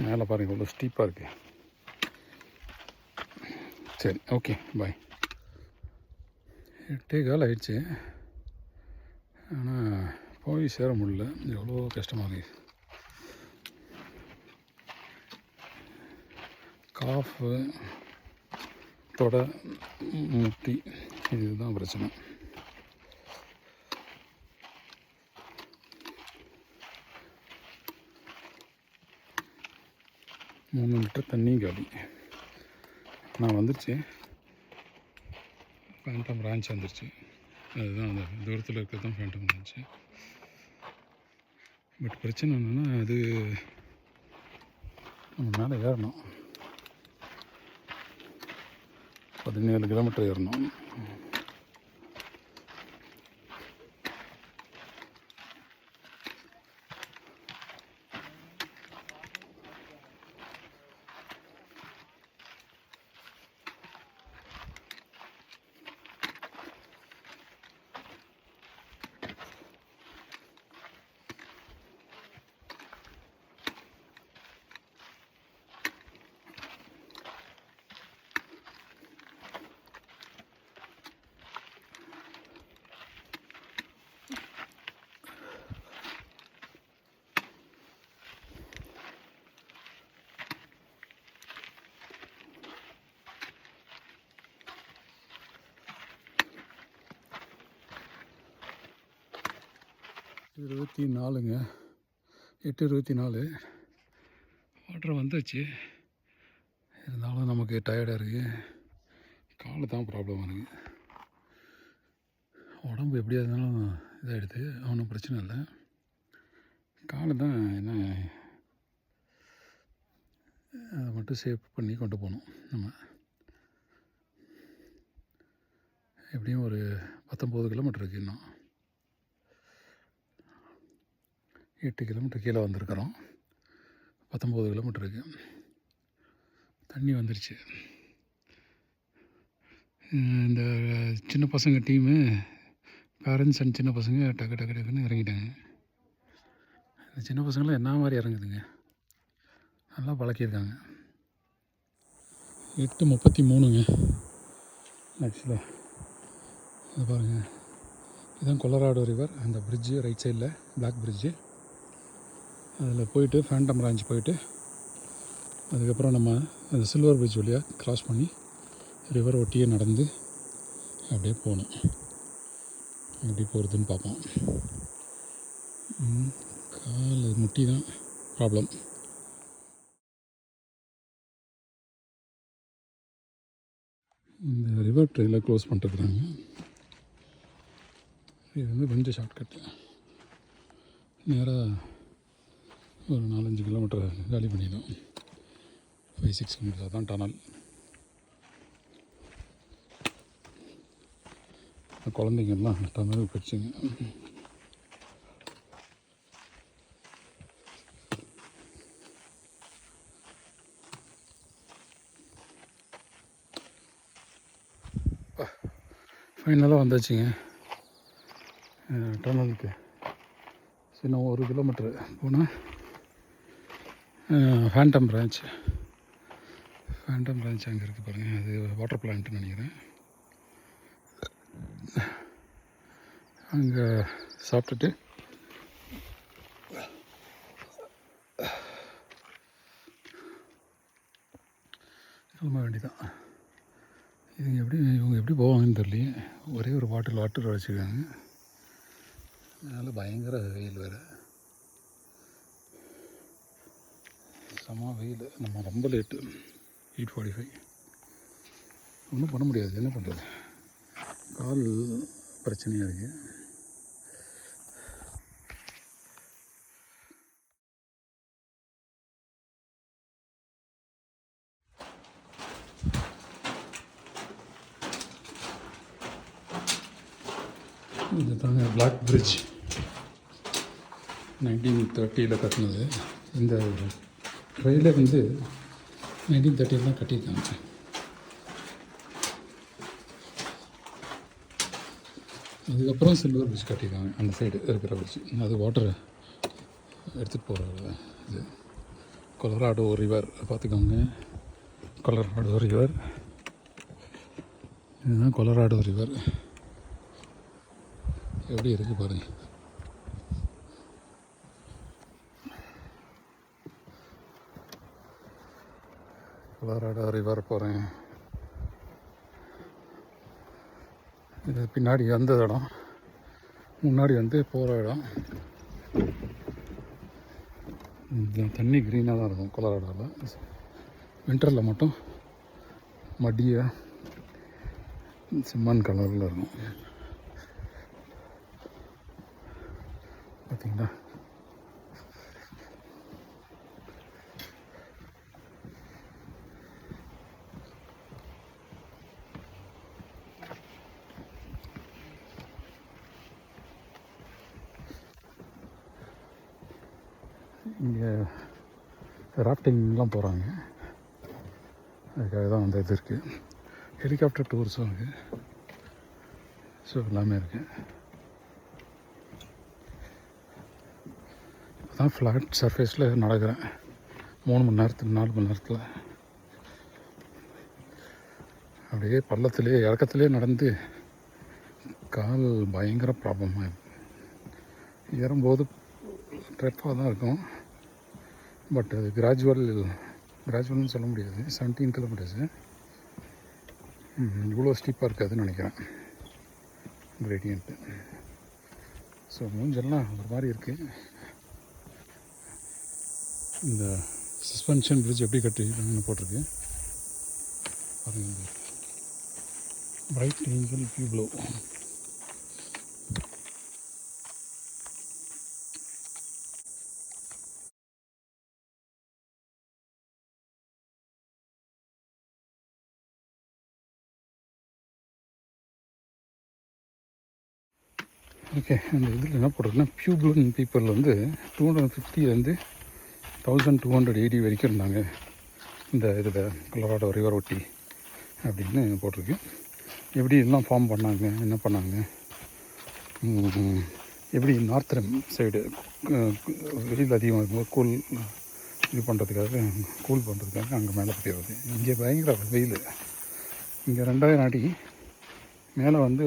மேலே பாருங்கள் இவ்வளோ ஸ்டீப்பாக இருக்குது. சரி, ஓகே, பாய். 8:15 ஆயிடுச்சு. ஆனால் போய் சேர முடியல. எவ்வளோ கஷ்டமாக இருக்குது. காஃபு, தொடை, முட்டி, இதுதான் பிரச்சனை. மூணு லிட்டர் தண்ணி காலி. நான் வந்துருச்சு, ஃபேண்டம் ரான்ச் வந்துருச்சு. அதுதான் அந்த தூரத்தில் இருக்கிறது தான் ஃபேண்டம் ரான்ச்சு. பட் பிரச்சனை என்னென்னா, அது நம்ம மேலே ஏறணும். 17 கிலோமீட்டர் ஏறணும். இது 24ங்க. 8:24. வாட்டர் வந்துச்சு. இருந்தாலும் நமக்கு டயர்டாக இருக்குது. காலு தான் ப்ராப்ளம் இருக்குது. உடம்பு எப்படியா இருந்தாலும் இதாகிடுது, ஒன்றும் பிரச்சனை இல்லை. காலு தான் என்ன, அதை மட்டும் சேவ் பண்ணி கொண்டு போகணும். நம்ம எப்படியும் ஒரு 19 கிலோமீட்டர் இருக்குது. இன்னும் 8 கிலோமீட்டர் கீழே வந்திருக்கிறோம். 19 கிலோமீட்டர் இருக்குது. தண்ணி வந்துருச்சு. இந்த சின்ன பசங்க டீமு, பேரண்ட்ஸ் அண்ட் சின்ன பசங்க டக்குன்னு இறங்கிட்டாங்க. இந்த சின்ன பசங்களாம் என்ன மாதிரி இறங்குதுங்க, நல்லா பழக்கியிருக்காங்க. 8:33ங்க. ஆக்சுவலாக இது பாருங்கள், இதுதான் கொலராடோ ரிவர். அந்த பிரிட்ஜு ரைட் சைடில் பிளாக் பிரிட்ஜு, அதில் போயிட்டு ஃபேண்டம் ரான்ச் போயிட்டு அதுக்கப்புறம் நம்ம அந்த சில்வர் பிரிட்ஜ் வழியாக க்ராஸ் பண்ணி ரிவர் ஒட்டியே நடந்து அப்படியே போகணும். எப்படி போகிறதுன்னு பார்ப்போம். கால் முட்டி தான் ப்ராப்ளம். இந்த ரிவர் ட்ரெயினில் க்ளோஸ் பண்ணிட்டுருக்குறாங்க. இது வந்து கொஞ்சம் ஷார்ட்கட்டு. நேராக ஒரு 4-5 கிலோமீட்டர் காலி பண்ணிடும். 5-6 கிலோமீட்டர் தான் டனல். குழந்தைங்கள்லாம் டனல் போயிடுச்சுங்க. ஃபைனலாக வந்தாச்சுங்க டனலுக்கு. இன்னும் 1 கிலோமீட்ரு போனால் ஃபேண்டம் பிரான்ச் அங்கே இருக்குது பாருங்கள். அது வாட்டர் பிளான்ட்டுன்னு நினைக்கிறேன். அங்கே சாப்பிட்டுட்டு கிளம்ப வேண்டியதான். இவங்க எப்படி போவாங்கன்னு தெரியலையே. ஒரே ஒரு பாட்டில் வாட்டர் வச்சுருக்காங்க. அதனால் பயங்கர வெயில் வேறு, செம வெயில். நம்ம ரொம்ப லேட்டு 8:45. ஒன்றும் பண்ண முடியாது, என்ன பண்ணுறது, கால் பிரச்சனையாக இருக்குது. இது தாங்க பிளாக் பிரிட்ஜ், 1930 கட்டினது. இந்த ரயிலை வந்து 1930 தான் கட்டியிருக்காங்க. அதுக்கப்புறம் சில்வர் பிரிட்ஜ் கட்டியிருக்காங்க. அந்த சைடு இருக்கிற பிரிட்ஜ் அது வாட்டரை எடுத்துகிட்டு போகிற இது. கொலராடோ ரிவர் பார்த்துக்கோங்க. கொலராடோ ரிவர், இதுதான் கொலராடோ ரிவர். எப்படி இருக்குது பாருங்கள். கொலராடோ ரிவர் போகிறேன். இது பின்னாடி வந்த இடம், முன்னாடி வந்து போகிற இடம். தண்ணி க்ரீனாக தான் இருக்கும் கொலராடோவில். வின்டரில் மட்டும் மடியாக சிம்மன் கலரில் இருக்கும். பார்த்தீங்களா? இங்கே ராஃப்டிங்லாம் போகிறாங்க. அதுக்காக தான் வந்து இது இருக்குது. ஹெலிகாப்டர் டூர்ஸும் இருக்குது. ஸோ எல்லாமே இருக்குது. தான் ஃப்ளாட் சர்ஃபேஸில் நடக்கிறேன் 3 மணி நேரத்தில் 4 மணி நேரத்தில். அப்படியே பள்ளத்துலேயே இறக்கத்துலேயே நடந்து கால் பயங்கர ப்ராப்ளமாக இருக்கும். ஏறும்போது ட்ரெப்பாக தான் இருக்கும். பட் அது கிராஜுவல்னு சொல்ல முடியாது. 17 கிலோமீட்டர்ஸு. இவ்வளோ ஸ்டீப்பாக இருக்காதுன்னு நினைக்கிறேன் கிரேடியன்ட்டு. ஸோ மூஞ்செல்லாம் ஒரு மாதிரி இருக்குது. இந்த சஸ்பென்ஷன் பிரிட்ஜ் எப்படி கட்டிருக்காங்கன்னு போட்டிருக்கு பாருங்கள். Bright angel Pueblo. ஓகே, அந்த இதில் என்ன போட்டிருக்குன்னா பியூப்ளன் பீப்புள் வந்து 250 1280 வரைக்கும் இருந்தாங்க இந்த இதில் கொலராடோ ரிவர் ஒட்டி அப்படின்னு போட்டிருக்கு. எப்படி எல்லாம் ஃபார்ம் பண்ணாங்க, என்ன பண்ணாங்க, எப்படி நார்த்தன் சைடு வெயில் அதிகமாக இருக்கும்போது கூல் பண்ணுறதுக்காக அங்கே மேலே போயிடுறது. இங்கே பயங்கர வெயில். இங்கே 2000 அடி, மேலே வந்து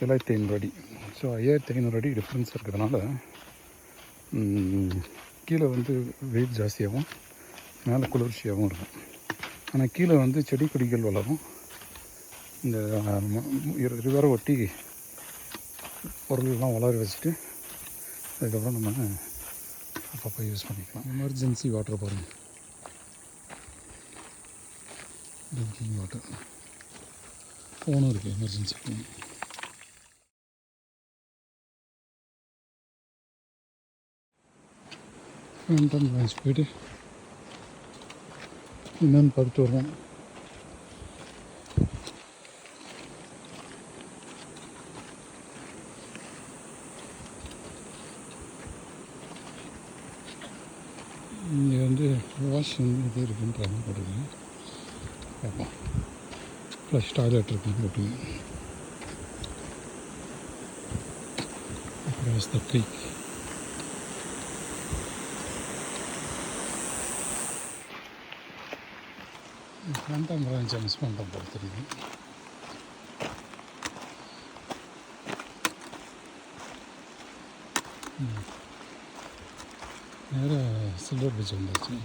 7500 அடி. ஸோ 5500 அடி டிஃப்ரென்ஸ் இருக்கிறதுனால கீழே வந்து வெயில் ஜாஸ்தியாகவும் மேலே குளிர்ச்சியாகவும் இருக்கும். ஆனால் கீழே வந்து செடி கொடிகள் வளரும். இந்த ரிவரை ஒட்டி பொருள்லாம் வளர வச்சுட்டு அதுக்கப்புறம் நம்ம அப்பப்போ யூஸ் பண்ணிக்கலாம். எமர்ஜென்சி வாட்டர் பாருங்கள், ட்ரிங்கிங் வாட்டர். ஃபோனும் இருக்குது, எமர்ஜென்சி ஃபோன். ஃபேண்டம் பிரான்ச் போய்ட்டு என்னன்னு பார்த்துட்டு வருவோம். இங்கே வந்து வாஷ் வந்து இது இருக்குன்றாங்க போட்டுருக்கேன். பார்ப்போம். ஃப்ளஷ் டாய்லெட் இருக்குன்னு போட்டுருக்கேன். There's the creek. Phantom Ranch miss பண்ணுறோம் போல தெரியுது. நேராக சில்வர் பீச் வந்துச்சு.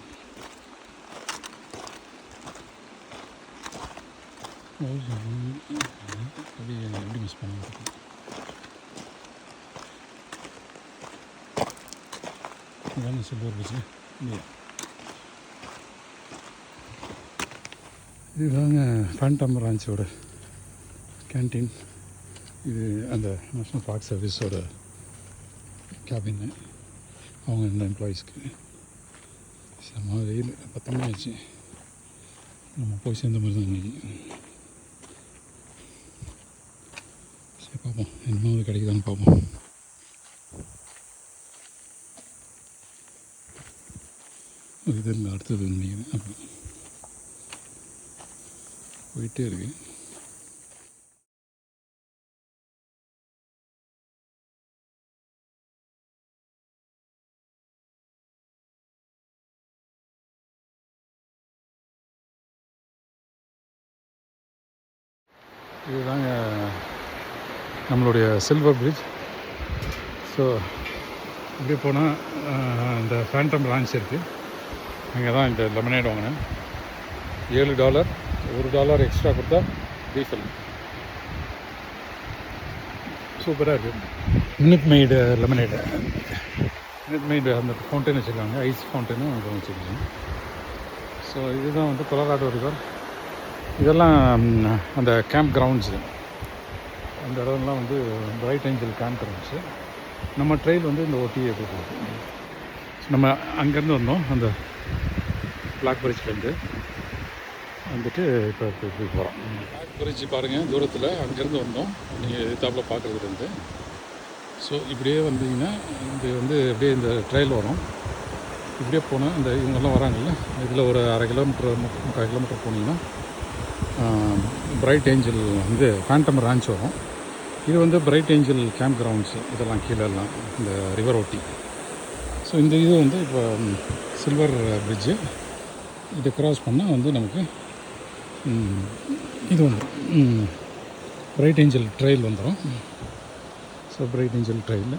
எப்படி மிஸ் பண்ணுறது? இதான சில்வர் பீச்சு. இதுதாங்க ஃபேண்டம் ரான்ச்சோட கேன்டீன். இது அந்த நேஷ்னல் பார்க் சர்வீஸோட கேபின்னு. அவங்க இந்த எம்ப்ளாயீஸ்க்கு செம்ம வெயில். 10 மணி ஆச்சு. நம்ம போய் சேர்ந்த மாதிரி தான் இன்றைக்கி. சரி பார்ப்போம், இன்னும் கிடைக்குதான்னு பார்ப்போம். இது இல்லை, அடுத்தது நினைக்கிறேன். அப்புறம் போயிட்டே இருக்கு. இதுதாங்க நம்மளுடைய சில்வர் பிரிட்ஜ். ஸோ இப்படி போனால் இந்த ஃபேண்டம் ரான்ச் இருக்குது. அங்கே தான் இந்த லெமனேட் வாங்கினேன். $7, $1 எக்ஸ்ட்ரா கொடுத்தா ரீஃபில். சூப்பராக இருக்குது. Minute maid lemonade. Minute maid அந்த ஃபவுண்டைன் வச்சுருக்காங்க, ஐஸ் ஃபவுண்டைனும் அங்கே வச்சுருக்காங்க. ஸோ இதுதான் வந்து கொலராடோ ரிவர். இதெல்லாம் அந்த கேம்ப் கிரவுண்ட்ஸு. அந்த இடம்லாம் வந்து பிரைட் ஏஞ்சல் கேம்ப் கிரவுண்ட்ஸு. நம்ம ட்ரெயில் வந்து இந்த ஒட்டியே போகுது. நம்ம அங்கேருந்து வந்தோம், அந்த பிளாக் பிரிட்ஜ்லேருந்து வந்துட்டு இப்போ இப்படி போகிறோம். பிளாக் பிரிட்ஜ் பாருங்கள் தூரத்தில், அங்கேருந்து வந்தோம். நீங்கள் எதிர்த்தாப்பில் பார்க்குறதுலேருந்து. ஸோ இப்படியே வந்தீங்கன்னா இது வந்து அப்படியே இந்த ட்ரெயில் வரும். இப்படியே போனால் இந்த இவங்கெல்லாம் வராங்கல்ல, இதில் ஒரு 1/2 கிலோமீட்டர் 3/4 கிலோமீட்டர் போனீங்கன்னா பிரைட் ஏஞ்சல் வந்து ஃபேண்டம் ரான்ச் வரும். இது வந்து பிரைட் ஏஞ்சல் கேம்ப் கிரவுண்ட்ஸு. இதெல்லாம் கீழெல்லாம் இந்த ரிவர் ஒட்டி. ஸோ இந்த இது வந்து இப்போ சில்வர் பிரிட்ஜு. இதை க்ராஸ் பண்ணால் வந்து நமக்கு இது வந்துடும், பிரைட் ஏஞ்சல் ட்ரெயில் வந்துடும். ஸோ பிரைட் ஏஞ்சல் ட்ரெயில்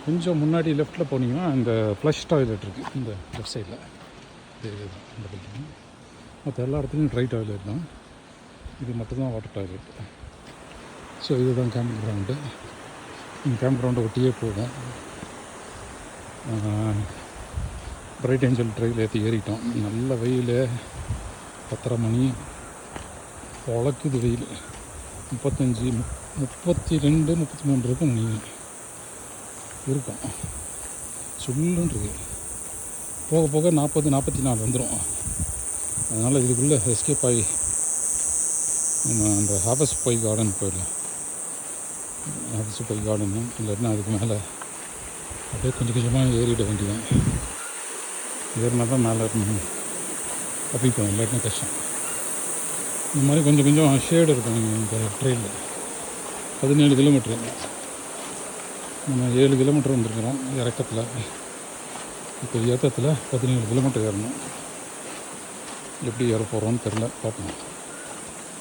கொஞ்சம் முன்னாடி லெஃப்ட்டில் போனீங்கன்னா இந்த ஃப்ளஷ் டாய்லெட் இருக்குது. இந்த லெஃப்ட் சைடில் இது இந்த பில்டிங். மற்ற எல்லா இடத்துலையும் ட்ரை டாய்லெட் தான், இது மட்டும்தான் வாட்டர் டாய்லெட். ஸோ இதுதான் கேம்ப் கிரவுண்டு. இந்த கேம்ப் கிரவுண்டை ஒட்டியே போகும். பிரைட் ஏஞ்சல் ட்ரெயில் ஏறிட்டோம். நல்ல வெயில், 10:30 மணி, உழக்குது வெயில். 35, 32, 33 இருக்கும் இருக்கும். சொல்லுன்னு இருக்கு. போக போக 40, 44 வந்துடும். அதனால் இதுக்குள்ளே எஸ்கேப் ஆகி நம்ம அந்த ஹாபஸ் போய் கார்டன் போயிடலாம். ஹாபஸ் போய் கார்டனு இல்லைன்னா அதுக்கு மேலே அப்படியே கொஞ்சம் கொஞ்சமாக ஏறிட வேண்டியதான். ஏறினா தான் மேலே தப்பிப்போம், இல்லாட்டினா கஷ்டம். இந்த மாதிரி கொஞ்சம் கொஞ்சம் ஷேடு இருக்கும் இந்த ட்ரெயினில். 17 கிலோமீட்ரு. நம்ம 7 கிலோமீட்டர் வந்துருக்கிறோம் இறக்கத்தில். இப்போ ஏற்றத்தில் 17 கிலோமீட்டர் ஏறணும். எப்படி ஏற போகிறோன்னு தெரில, பார்ப்போம்.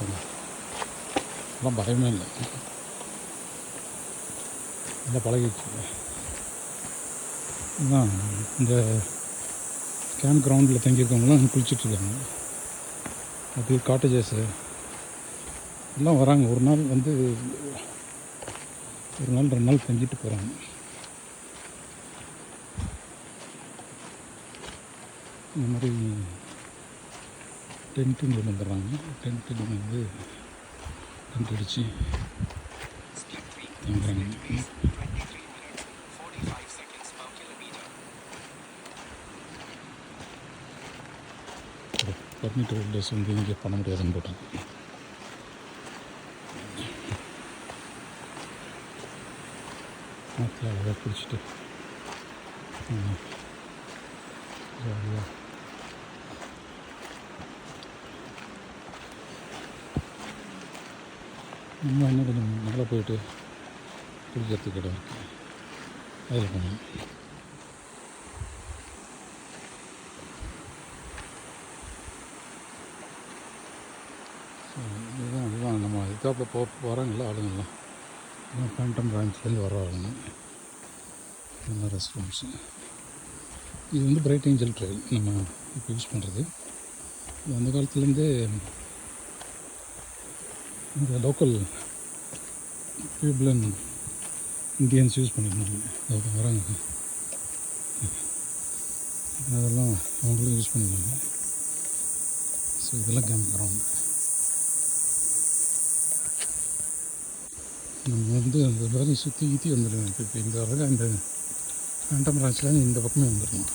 அதெல்லாம் பயமே இல்லை, நல்லா பழகிடுச்சு. அதுதான் இந்த கேம்ப் கிரவுண்டில் தங்கியிருக்கவங்களாம் குளிச்சுட்ருக்காங்க. அப்படியே காட்டேஜஸு எல்லாம் வராங்க. ஒரு நாள் வந்து 1 நாள் 2 நாள் தங்கிட்டு போகிறாங்க. இந்த மாதிரி டென்ட்டுன்னு வந்துடுறாங்க. டென்ட்டு வந்து டென்ட் அடித்து தங்குறாங்க. பர்மிட் ஹோல்டர்ஸ் வந்து இங்கே பண்ண முடியாதுன்னு போட்டாங்க. மாற்றி அழகாக பிடிச்சிட்டு ஜாலியாக நம்ம இன்னும் கொஞ்சம் மேலே போயிட்டு குளிக்கிறதுக்கு இடம் இருக்குது. அதில் போனோம். இதுதான் நம்ம இதுக்காப்பில் வராங்கல்ல ஆளுங்கள்லாம் ஃபேண்டம் பிரான்ச்லேருந்து வர ஆளுங்க. இந்த ரெஸ்ட் ரூம்ஸு இது வந்து பிரைட் ஏஞ்சல் ட்ரெயில் நம்ம இப்போ யூஸ் பண்ணுறது. இது அந்த காலத்துலேருந்தே இந்த லோக்கல் பீப்புள் இந்தியன்ஸ் யூஸ் பண்ணியிருந்தாங்க. அவங்க வராங்க, அதெல்லாம் அவங்களும் யூஸ் பண்ணியிருந்தாங்க. ஸோ இதெல்லாம் கேம்ப் கிரவுண்டு. நம்ம வந்து அந்த மாதிரி சுற்றி வந்துடுவேன். இப்போ இந்த வரைக்கும் இந்த ஃபேண்டம் பிரான்ச்சில் இந்த பக்கமே வந்துடலாம்.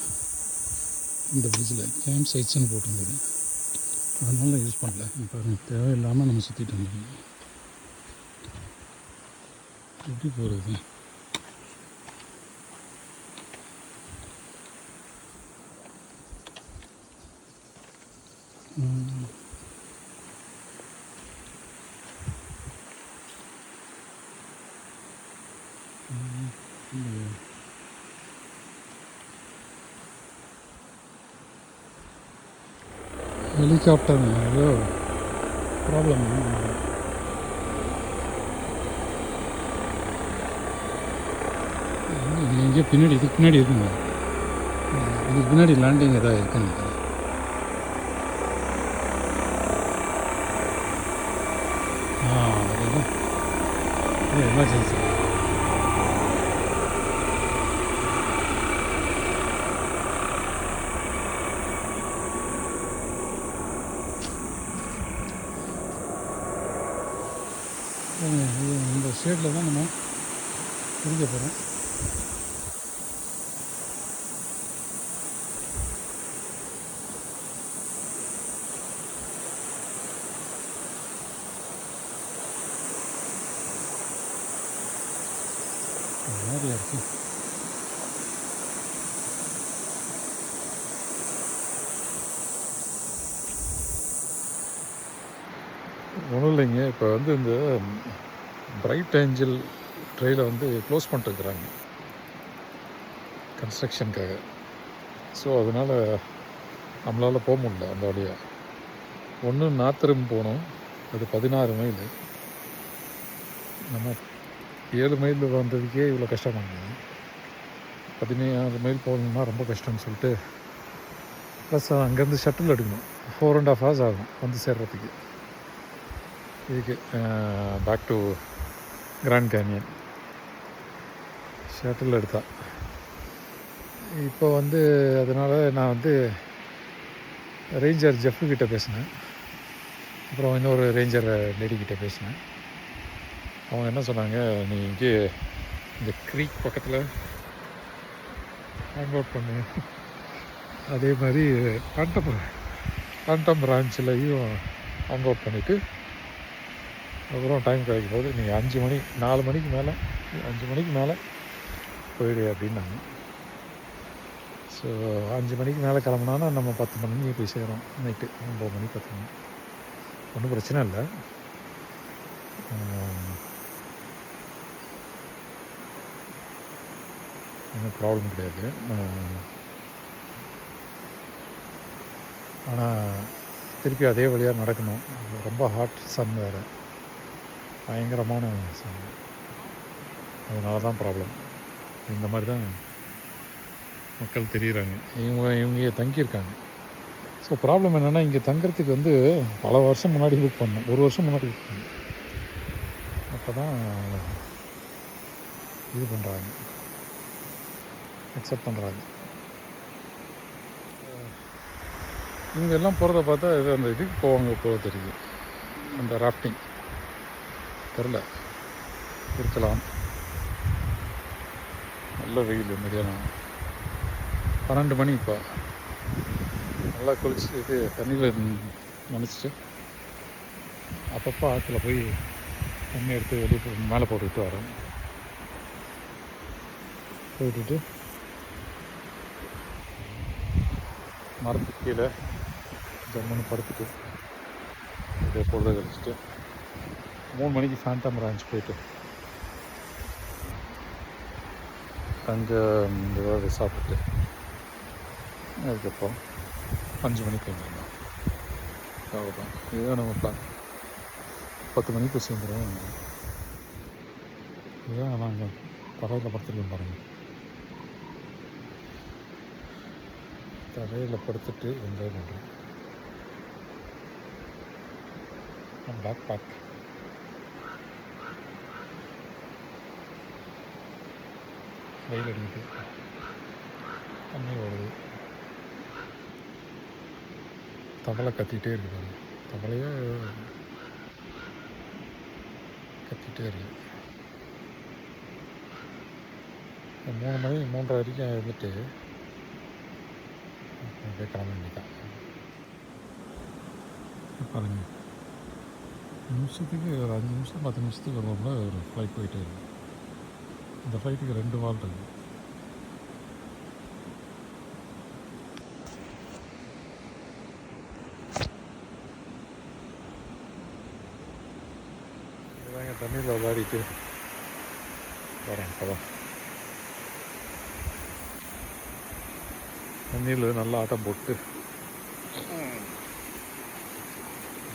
இந்த பிரிட்ஜில் கேம்ப் சைட்ஸ்ன்னு போட்டிருந்தது, அதனால யூஸ் பண்ணல. இப்போ தேவையில்லாமல் நம்ம சுற்றிட்டு வந்துடணும். எப்படி போகிறது? ஹெலிகாப்டர் ஏதோ ப்ராப்ளம். இங்கே பின்னாடி இதுக்கு பின்னாடி இருக்குங்க, இதுக்கு பின்னாடி லேண்டிங் எதாவது இருக்குன்னு. அது எமர்ஜென்சி. இந்த ஷேடில் தான் நம்ம குடிக்க போகிறோம். நிறையா இருக்குது. ஒன்றும் இல்லைங்க, இப்போ வந்து இந்த பிரைட் ஏஞ்சல் ட்ரெயிலை வந்து க்ளோஸ் பண்ணிட்டுருக்குறாங்க கன்ஸ்ட்ரக்ஷனுக்காக. ஸோ அதனால் நம்மளால் போக முடியல அந்த வழியாக. ஒன்று நாத்திரம் போகணும், அது 16 மைல். நம்ம 7 மைல் வந்ததுக்கே இவ்வளோ கஷ்டமாகுது. 16 மைல் போகணுன்னா ரொம்ப கஷ்டம்னு சொல்லிட்டு, ப்ளஸ் அங்கேருந்து ஷட்டில் எடுக்கணும். 4.5 hours ஆகும் வந்து சேர்றதுக்கு. இதுக்கு back to Grand Canyon shuttle எடுத்தா. இப்போ வந்து அதனால் நான் வந்து ரேஞ்சர் ஜெஃப்கிட்ட பேசினேன், அப்புறம் இன்னொரு ரேஞ்சர் லேடிக்கிட்ட பேசினேன். அவங்க என்ன சொன்னாங்க, நீ இங்கே இந்த க்ரீக் பக்கத்தில் ஹேங் அவுட் பண்ணு, அதே மாதிரி ஃபேண்டம் பிரான்ச்லையும் ஹேங் அவுட் பண்ணிவிட்டு அப்புறம் டைம் கிடைக்கும் போது நீங்கள் 4 மணிக்கு மேலே 5 மணிக்கு மேலே போயிடு அப்படின்னாங்க. ஸோ 5 மணிக்கு மேலே கிளம்புனா நம்ம 10 மணிக்கு போய் சேரோம். நைட்டு 9 மணி 10 மணி. ஒன்றும் பிரச்சனை இல்லை. ஒன்றும் ப்ராப்ளம் கிடையாது. ஆனால் திருப்பி அதே வழியாக நடக்கணும். ரொம்ப ஹாட் சன் வேறு, பயங்கரமான சன். அதனால தான் ப்ராப்ளம். இந்த மாதிரி தான் மக்கள் தெரியுறாங்க. இவங்க தங்கியிருக்காங்க. ஸோ ப்ராப்ளம் என்னென்னா, இங்கே தங்குறதுக்கு வந்து பல வருஷம் முன்னாடி புக் பண்ணோம். 1 வருஷம் முன்னாடி புக் பண்ணோம். அப்போ தான் இது பண்ணுறாங்க, அக்செப்ட் பண்ணுறாங்க. இவங்க எல்லாம் போகிறத பார்த்தா இது அந்த இதுக்கு போவாங்க போக தெரியுது. அந்த ராஃப்டிங் தெரில, இருக்கலாம். நல்ல வெயில், மதியானம் 12 மணி. இப்போ நல்லா குளிச்சு இது தண்ணியில் நினச்சிட்டு அப்பப்போ ஆற்றுல போய் தண்ணி எடுத்து வெளியே மேலே போட்டுக்கிட்டு வரோம். போயிட்டு மரத்துக்கு கீழே ஜம்முன்னு படுத்துட்டு இதே பொழுது கழிச்சிட்டு 3 மணிக்கு ஃபேண்டம் பிரான்ச் போயிட்டு அங்கே ஏதாவது சாப்பிட்டு அதுக்கப்புறம் 5 மணிக்கு வந்துடலாம். அவ்வளோதான், இதுதான் நம்ம பிளான். 10 மணிக்கு சேர்ந்துடும். இதுதான் நாங்கள் தரையில் படுத்துருக்கோம் பாருங்கள். தரையில் படுத்துட்டு என்ஜாய் பண்ணுறோம். பேக் பேக் வெயில் அடிக்குது, தண்ணி ஓடுது, தவளை கத்திகிட்டே இருக்குது. தவளையே கத்திகிட்டே இருக்குது. 3 மணி 3:30 வரைக்கும் இருந்துட்டு அப்படியே கிளம்ப வேண்டியதான். பாருங்க, நிமிஷத்துக்கு ஒரு 5 நிமிஷம் 10 நிமிஷத்துக்கு ஒரு ஃப்ளைட் போயிட்டே இருக்குது. இந்த ஃப்ளைட்டுக்கு 2 வால் இருக்குது. இதுதாங்க தண்ணியில் விளையாடிட்டு வரேன். இப்போதான் தண்ணியில் நல்லா ஆட்டம் போட்டு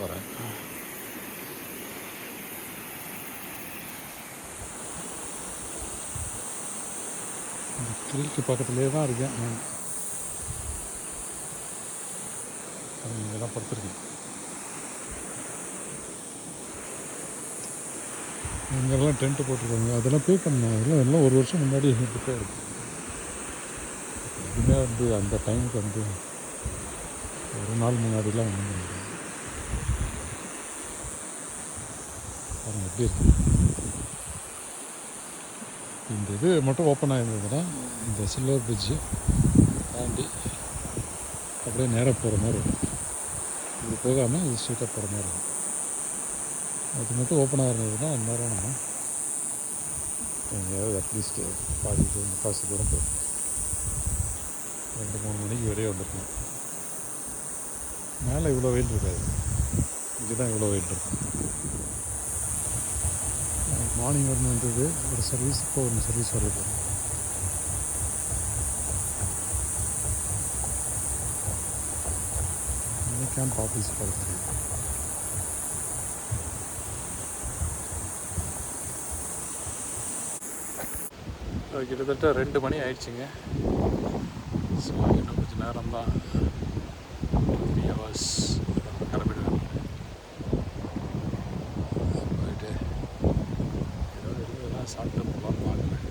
வரேன். இந்த கிரிக்கு பக்கத்துலேயே தான் இருக்கேன் நான். இங்கே தான் படுத்துருக்கேன். இங்கெல்லாம் டென்ட்டு போட்டிருக்காங்க, அதெல்லாம் பே பண்ணேன். அதெல்லாம் 1 வருஷம் முன்னாடி புக்கே இருக்குது. இதுவுமே வந்து அந்த டைமுக்கு வந்து ஒரு நாள் முன்னாடிலாம் வந்து பாருங்கள் எப்படி இருக்கு. இந்த இது மட்டும் ஓப்பன் ஆகிருந்ததுன்னா இந்த சில்வர் பிரிட்ஜு தாண்டி அப்படியே நேராக போகிற மாதிரி இருக்கும். இது போகாமல் இது ஸ்ட்ரீட்டாக போகிற மாதிரி இருக்கும். அது மட்டும் ஓப்பனாக இருந்ததுன்னா அந்நேரம் நம்ம எங்கேயாவது அட்லீஸ்ட் முக்கால்வாசி தூரம் போயிருக்கோம். 2-3 மணிக்கு வெளியே வந்துருக்கோம். மேலே இவ்வளோ வெயில் இருக்காது, இங்கே தான் இவ்வளோ வெயில் இருக்கும். மார்னிங் ஒன்று வந்தது ஒரு சர்வீஸ், இப்போ ஒன்று சர்வீஸ் வருது. கேம்ப் ஆஃபீஸ் பார்த்துருக்கு. கிட்டத்தட்ட 2 மணி ஆயிடுச்சுங்க. ஸோ இன்னும் கொஞ்சம் நேரம் தான், 3 ஹவர்ஸ் கிளம்பிடுவேன். போயிட்டு ஏதாவது இருந்ததுலாம் சாப்பிட்டு போகலாம் பார்க்குறேன்.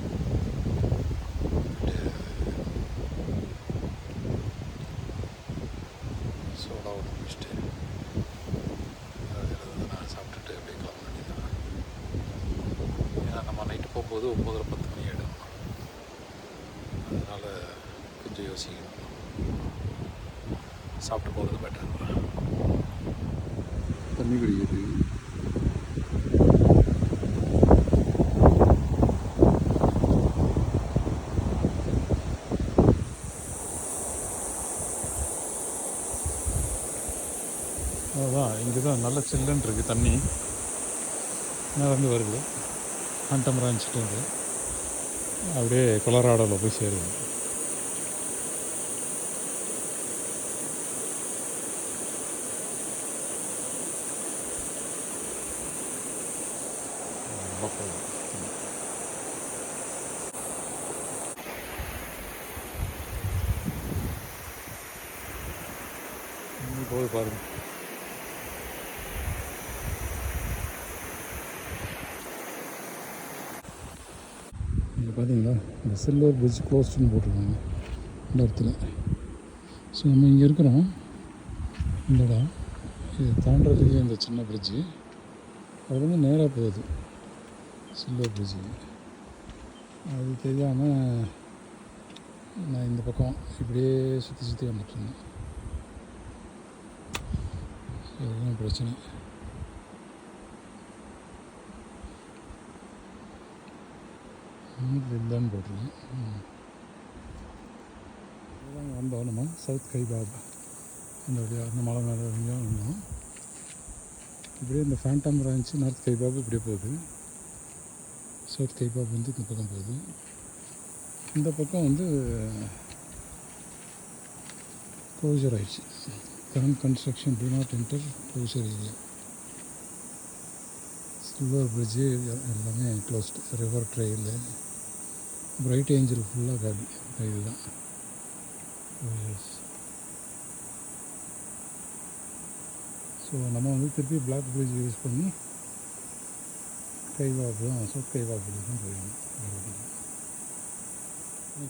சோடா ஒன்று முடிச்சுட்டு ஏதாவது இருந்ததுன்னா சாப்பிட்டுட்டு அப்படியே கிளம்ப வேண்டியதான். ஏன்னா நம்ம நைட்டு போகும்போது 9:30-10 மணி ஆகிடும். அதனால் கொஞ்சம் யோசிக்கணும், சாப்பிட்டு போகிறது பெட்டர். தண்ணி குடிக்குது. அதுதான் இங்கே தான் நல்ல சில்லுன்னு இருக்குது தண்ணி. நடந்து வருது, ஃபேண்டம் ராஞ்சிட்டு அப்படியே கொலராடோவில் போய் சேருது. போய் பாருங்க. இங்கே பார்த்தீங்களா, இந்த சில்வர் பிரிட்ஜ் க்ளோஸ்டுன்னு போட்டிருக்காங்க இந்த இடத்துல. ஸோ நம்ம இங்கே இருக்கிறோம். இந்த இடம் இது தாண்டறதுக்கு இந்த சின்ன பிரிட்ஜு அதுலேருந்து நேராக போகுது சில்வர் பிரிட்ஜு. அது தெரியாமல் நான் இந்த பக்கம் இப்படியே சுற்றி சுற்றி வந்துட்டுருந்தேன். இதுதான் பிரச்சனை. இல்லைன்னு போட்டிருக்கேன். இதுதான் வந்தோம் நம்ம சவுத் கைபாப். அந்த வழியாக அந்த மலை மேலே வழியாக வந்தோம். இப்படியே இந்த ஃபேண்டம் ராஞ்ச் நார்த் கைபாப் இப்படியே போகுது. சவுத் கைபாப் வந்து இந்த பக்கம் போகுது. இந்த பக்கம் வந்து க்ளோஸர் ஆயிடுச்சு. Current construction do not enter closure area. Silver bridge எல்லாமே closed. River trail, Bright Angel ஃபுல்லாக காலி. இதுதான் ஸோ நம்ம வந்து திருப்பி பிளாக் பிரிட்ஜ் யூஸ் பண்ணி கைவாப்பு தான், சவுத் கைவாப்பில் தான் போயிடணும்.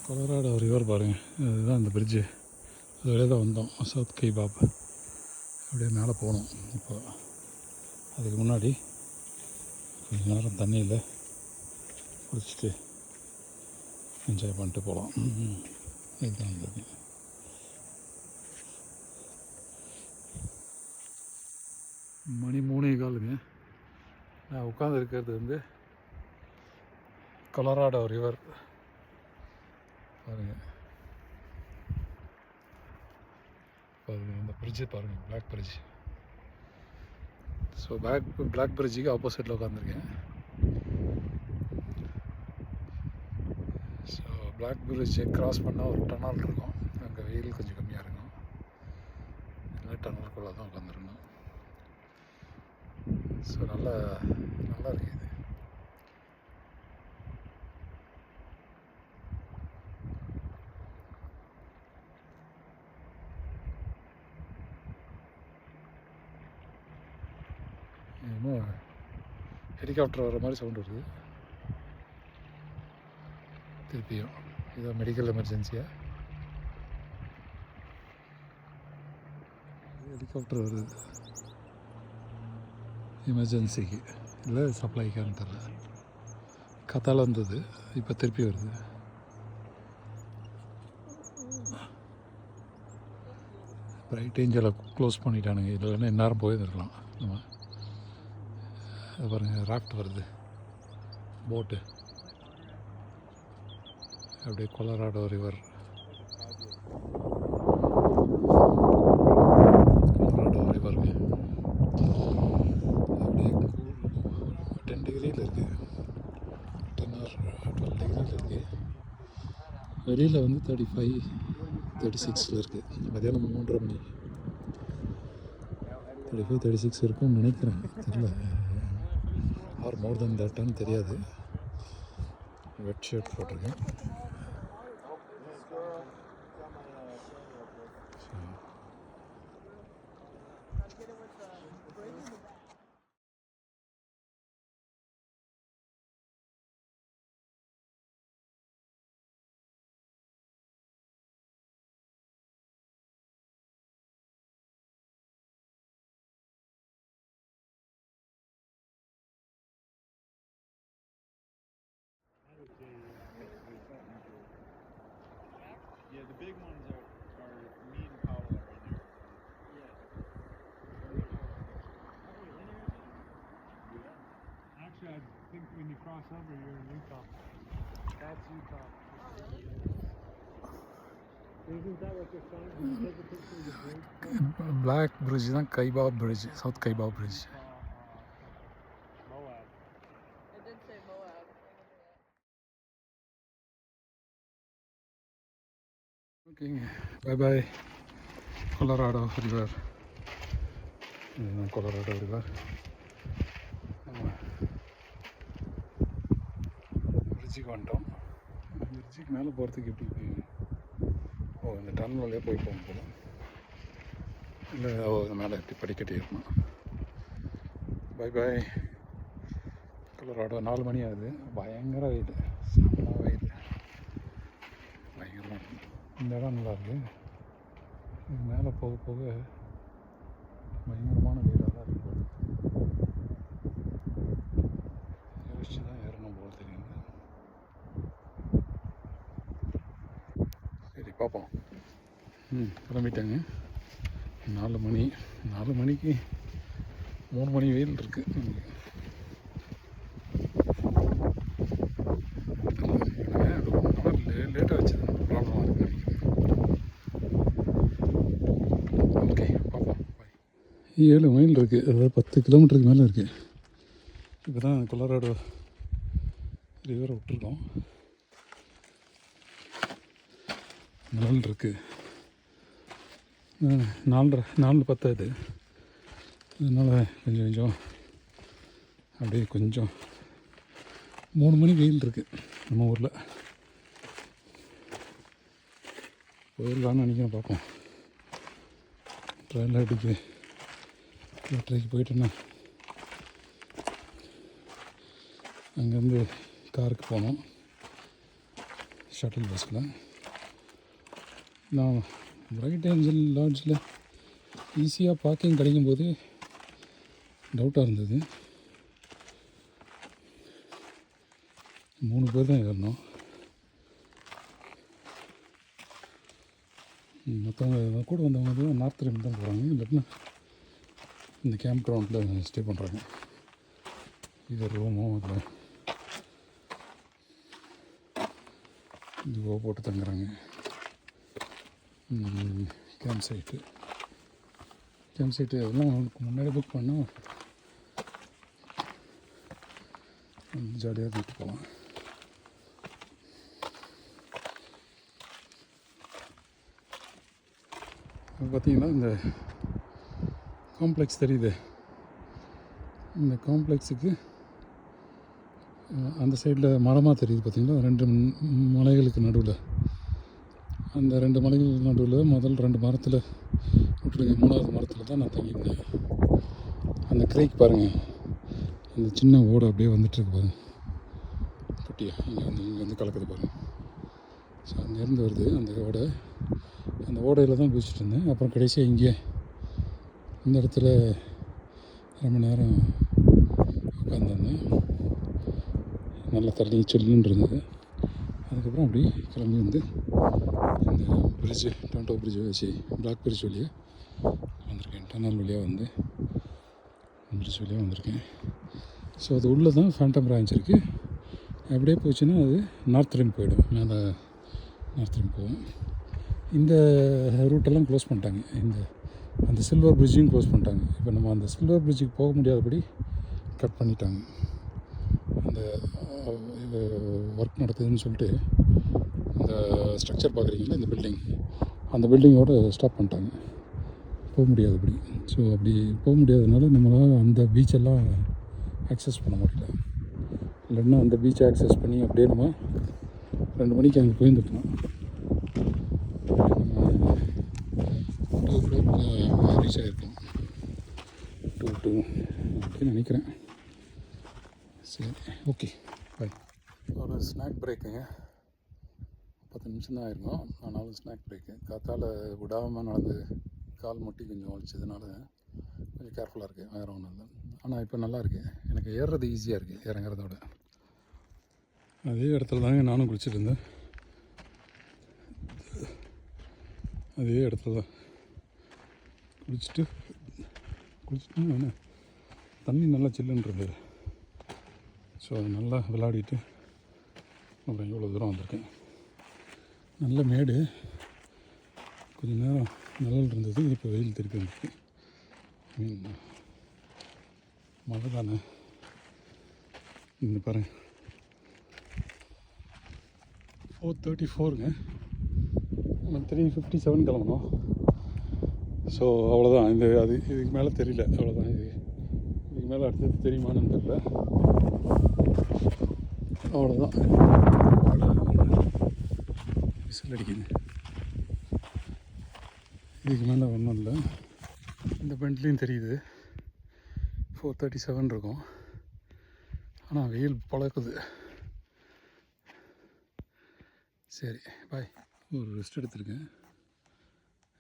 கொலராடோ ரிவர் பாருங்கள், அதுதான் இந்த பிரிட்ஜு. அது வழியாக தான் வந்தோம், சவுத் கைபாப். அப்படியே மேலே போகணும். இப்போ அதுக்கு முன்னாடி கொஞ்ச நேரம் தண்ணியில் குளிச்சுட்டு என்ஜாய் பண்ணிட்டு போகலாம். இதுதான் இது. மணி 3:15. நான் உட்காந்துருக்கிறது வந்து கொலராடோ ரிவர் பாருங்கள். பாருங்கள் இந்த பிரிட்ஜு பாருங்கள், பிளாக் பிரிட்ஜ். ஸோ பிளாக் பிரிட்ஜுக்கு ஆப்போசிட்டில் உட்காந்துருக்கேன். ஸோ பிளாக் பிரிட்ஜை க்ராஸ் பண்ணால் ஒரு டனல் இருக்கும். அங்கே வெயில் கொஞ்சம் கம்மியாக இருக்கும். இல்லை டனலுக்குள்ளே தான் உட்காந்துருக்கணும். ஸோ நல்லா இருக்குது இது. என்னமோ ஹெலிகாப்டர் வர மாதிரி சவுண்ட் வருது. திருப்பியும் இதான் மெடிக்கல் எமர்ஜென்சியா? ஹெலிகாப்டர் வருது எமர்ஜென்சிக்கு, இல்லை சப்ளைக்கான்னு தெரில. கத்தால வந்தது, இப்போ திருப்பி வருது. பிரைட் ஏஞ்சலை க்ளோஸ் பண்ணிட்டானுங்க. இல்லைன்னா இந்நேரம் போயிருந்துருக்கலாம் நம்ம. அது பாருங்கள், ராஃப்ட் வருது, போட்டு. அப்படியே கொலராடோ ரிவர், கொலராடோ ரிவருங்க. அப்படியே 10 டிகிரியில் இருக்குது, 10 or 12 டிகிரியில் இருக்குது. வெளியில் வந்து 35, 36 இருக்குது. மதியானம் 3:30 மணி. 35, 36 இருக்கும்னு நினைக்கிறேன், தெரில. ஆர் மோர் தென் தட்டான்னு தெரியாது. வெட் ஷர்ட் போட்டிருக்கேன். Yeah, the big ones are me and Paula are in there. Yeah. Actually, I think when you cross over, you're in Utah. That's Utah. Isn't that what they're saying? Did you take a picture of the bridge? Black bridge தான் Kaibab bridge, South Kaibab bridge. Moab. It did say Moab. ஓகேங்க, பை பாய். கொலராடோ ரிவர், இதுதான் கொலராடோ ரிவர். பிரிட்ஜுக்கு வந்துட்டோம். பிரிட்ஜுக்கு மேலே போகிறதுக்கு எப்படி போய், இந்த டனல் வழியாக போய் போகும் போல. இல்லை மேலே எப்படி படிக்கட்டி இருக்கணும். By bye Colorado. 4 மணி ஆகுது. பயங்கர வெயில், செம்ம வெயில், பயங்கரமாக இருக்குது. இந்த இடம் நல்லாயிருக்கு. இது மேலே போக போக பயங்கரமான வெயிலாக தான் இருக்குது. யோசிச்சு தான் ஏறணும் போல் தெரியுங்க. சரி பார்ப்போம். கிளம்பிட்டாங்க. 4 மணி. 4 மணிக்கு 3 மணி வெயில் இருக்குது நமக்கு. லேட்டாக வச்சு ப்ராப்ளமாக இருக்குது நினைக்கிறேன். ஓகே பார்ப்போம். பாய். 7 மைல் இருக்குது, அதாவது 10 கிலோமீட்டருக்கு மேலே இருக்குது. இப்போ தான் கொலராடோ ரிவரை விட்டுருக்கோம். நிழல் இருக்குது. 4:30 பத்தாது. அதனால் கொஞ்சம் அப்படியே கொஞ்சம் 3 மணி வெயில் இருக்குது நம்ம ஊரில். போயிடலான்னு நினைக்கிறேன், பார்ப்போம். ட்ரெயினில் அடிக்கு 8:30க்கு போயிட்டேன்னா அங்கேருந்து காருக்கு போனோம், ஷட்டில் பஸ்ஸில். நான் பிரைட் ஏஞ்சல் லாட்ஜில் ஈஸியாக பார்க்கிங் கிடைக்கும்போது டவுட்டாக இருந்தது. 3 பேர் தான் ஏறணும். மற்றவங்க கூட வந்தவங்க தான் நார்த் ரிம் தான் போகிறாங்க, இல்லைன்னா இந்த கேம்ப் கிரவுண்டில் ஸ்டே பண்ணுறாங்க. இது ரூமோ இல்லை இதுவோ போட்டு தங்குறாங்க. கேம்ப் சைட்டு அதெல்லாம் அவங்களுக்கு முன்னாடி புக் பண்ணால் ஜாலியாக இருந்துட்டு போகலாம். பார்த்திங்கன்னா இந்த காம்ப்ளெக்ஸ் தெரியுது. இந்த காம்ப்ளெக்ஸுக்கு அந்த சைடில் மரமாக தெரியுது பார்த்திங்களா, 2 மலைகளுக்கு நடுவில். அந்த 2 மலைகளுக்கு நடுவில் முதல் 2 மரத்தில் விட்டுருங்க, 3ஆவது மரத்தில் தான் நான் தங்கியிருந்தேன். அந்த கிரேக் பாருங்கள், அந்த சின்ன ஓடை அப்படியே வந்துட்டுருக்கு பாருங்கள், குட்டியா இங்கே வந்து கலக்குது பாருங்கள். ஸோ அங்கேருந்து வருது அந்த ஓடை. அந்த ஓடையில் தான் குதிச்சுட்டு இருந்தேன். அப்புறம் கடைசியாக இங்கே இந்த இடத்துல ரொம்ப நேரம் உட்காந்துருந்தேன். நல்லா தண்ணி சில்லுன்னு இருந்தது. அதுக்கப்புறம் அப்படி கிளம்பி வந்து இந்த பிரிட்ஜு, டொரண்டோ பிரிட்ஜ் வச்சு பிளாக் பிரிட்ஜ் வழியாக வந்திருக்கேன். டனல் வழியாக வந்து பிரிட்ஜ் வழியாக வந்திருக்கேன். ஸோ அது உள்ளே தான் ஃபேண்டம் பிரான்ச் இருக்குது. அப்படியே போச்சுன்னா அது நார்த் ரிம் போயிடும், மேலே நார்த் ரிம் போகும். இந்த ரூட்டெல்லாம் க்ளோஸ் பண்ணிட்டாங்க. அந்த சில்வர் பிரிட்ஜையும் க்ளோஸ் பண்ணிட்டாங்க. இப்போ நம்ம அந்த சில்வர் பிரிட்ஜுக்கு போக முடியாதபடி கட் பண்ணிட்டாங்க. அந்த ஒர்க் நடக்குதுன்னு சொல்லிட்டு இந்த ஸ்ட்ரக்சர் பார்க்குறீங்களா, இந்த பில்டிங், அந்த பில்டிங்கோடு ஸ்டாப் பண்ணிட்டாங்க, போக முடியாதபடி. ஸோ அப்படி போக முடியாததுனால நம்மளால் அந்த பீச்செல்லாம் ஆக்சஸ் பண்ண முடியல. இல்லைன்னா அந்த பீச்சை ஆக்சஸ் பண்ணி அப்படியே நம்ம 2 மணிக்கு அங்கே போயிருந்துட்டோம். ரீச் ஆகிருக்கோம் 2 அப்படின்னு நினைக்கிறேன். சரி, ஓகே, பாய். ஒரு ஸ்நாக் பிரேக்குங்க, 10 நிமிஷம் தான் ஆயிருக்கும். ஆனாலும் ஸ்நாக் பிரேக்கு. காத்தால் விடாமல் நடந்து கால் முட்டி கொஞ்சம் வலிச்சதுனால கொஞ்சம் கேர்ஃபுல்லாக இருக்குது, வேறு ஒன்றும் இல்லை. ஆனால் இப்போ நல்லா இருக்குது, எனக்கு ஏறுறது ஈஸியாக இருக்குது இறங்குறத விட. அதே இடத்துல தாங்க நானும் குளிச்சுட்டு இருந்தேன். அதே இடத்துல தான் குளிச்சுட்டு என்ன தண்ணி நல்லா சில்லுன்னு இருந்தது. ஸோ அது நல்லா விளையாடிட்டு அப்புறம் இவ்வளோ தூரம் வந்திருக்கேன். நல்ல மேடு, கொஞ்சம் நேரம் நிழல் இருந்தது, இப்போ வெயில் திருப்பி வந்துருக்கு. மழை தானே. இந்த பாருங்க 4:34ங்க, நம்ம 3:57 கிளம்பணும். ஸோ அவ்வளோதான். இதுக்கு மேலே தெரியல, அவ்வளோதான். இதுக்கு மேலே அடுத்தது தெரியுமான்னு தெரியல, அவ்வளோதான். விசில் அடிக்குது. இதுக்கு மேலே ஒன்றும் இல்லை. இந்த பெண்ட்லேயும் தெரியுது 4:37 இருக்கும். ஆனால் வெயில் பழக்குது. சரி, பாய். ஒரு ரெஸ்ட் எடுத்துருக்கேன்.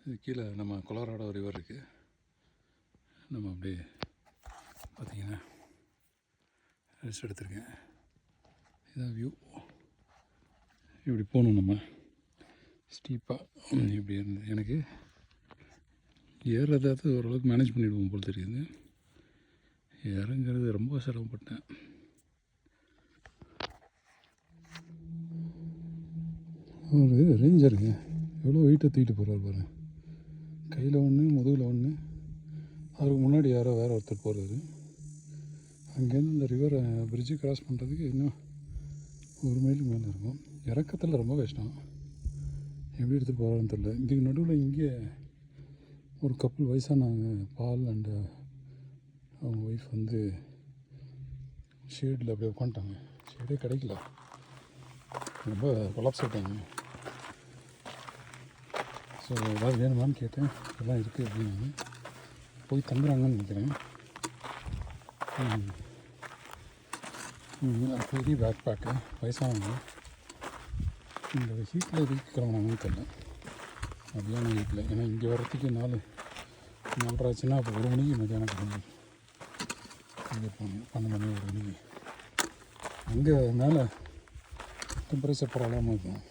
இது கீழே நம்ம கொலராடோ ரிவர் இருக்குது. நம்ம அப்படியே பார்த்திங்கன்னா ரெஸ்ட் எடுத்துருக்கேன். இதான் வியூ. இப்படி போகணும் நம்ம ஸ்டீப்பாக. இப்படி இருந்தது. எனக்கு ஏறுறதாவது ஓரளவுக்கு மேனேஜ் பண்ணிவிடுவோம் போல் தெரியுது. இறங்குறது ரொம்ப சிரமப்பட்டேன். ஒரு ரேஞ்சருங்க எவ்வளோ வெயிட்டை தூக்கிட்டு போகிறாரு பாருங்க. கையில் ஒன்று, முதுகில் ஒன்று. அதுக்கு முன்னாடி யாரோ வேறு ஒருத்தர் போகிறாரு. அங்கேருந்து இந்த ரிவரை பிரிட்ஜு கிராஸ் பண்ணுறதுக்கு இன்னும் 1 மைலுக்கு மேலே இருக்கும். இறக்கத்தில் ரொம்ப கஷ்டம். எப்படி எடுத்துகிட்டு போகிறான்னு தெரில. இதுக்கு நடுவில் இங்கே ஒரு கப்பல் வயசானாங்க, பால் அண்டு அவங்க ஒய்ஃப் வந்து ஷேடில் அப்படியே உட்காந்துட்டாங்க. ஷேடே கிடைக்கல, ரொம்ப கொலாப்ஸ் ஆகிட்டாங்க. ஸோ ஏதாவது வேணுமான்னு கேட்டேன், எல்லாம் இருக்குது அப்படின்னு. போய் தங்குறாங்கன்னு நினைக்கிறேன். பெரிய பேக் பேக்கு வயசானவங்க. இந்த ஹீட்டில் எதுக்கு கிளம்புனாங்கன்னு தெரில, மதியான ஹீட்டில். ஏன்னா இங்கே வரத்துக்கு 4:30 ஆச்சுன்னா அப்போ 1 மணிக்கு மதியானம் கிளம்பி இங்கே போகணும். 12 மணி 1 மணிக்கு. அங்கே மேலே டெம்பரேச்சர் பரவாயில்லாமல் இருக்கும்.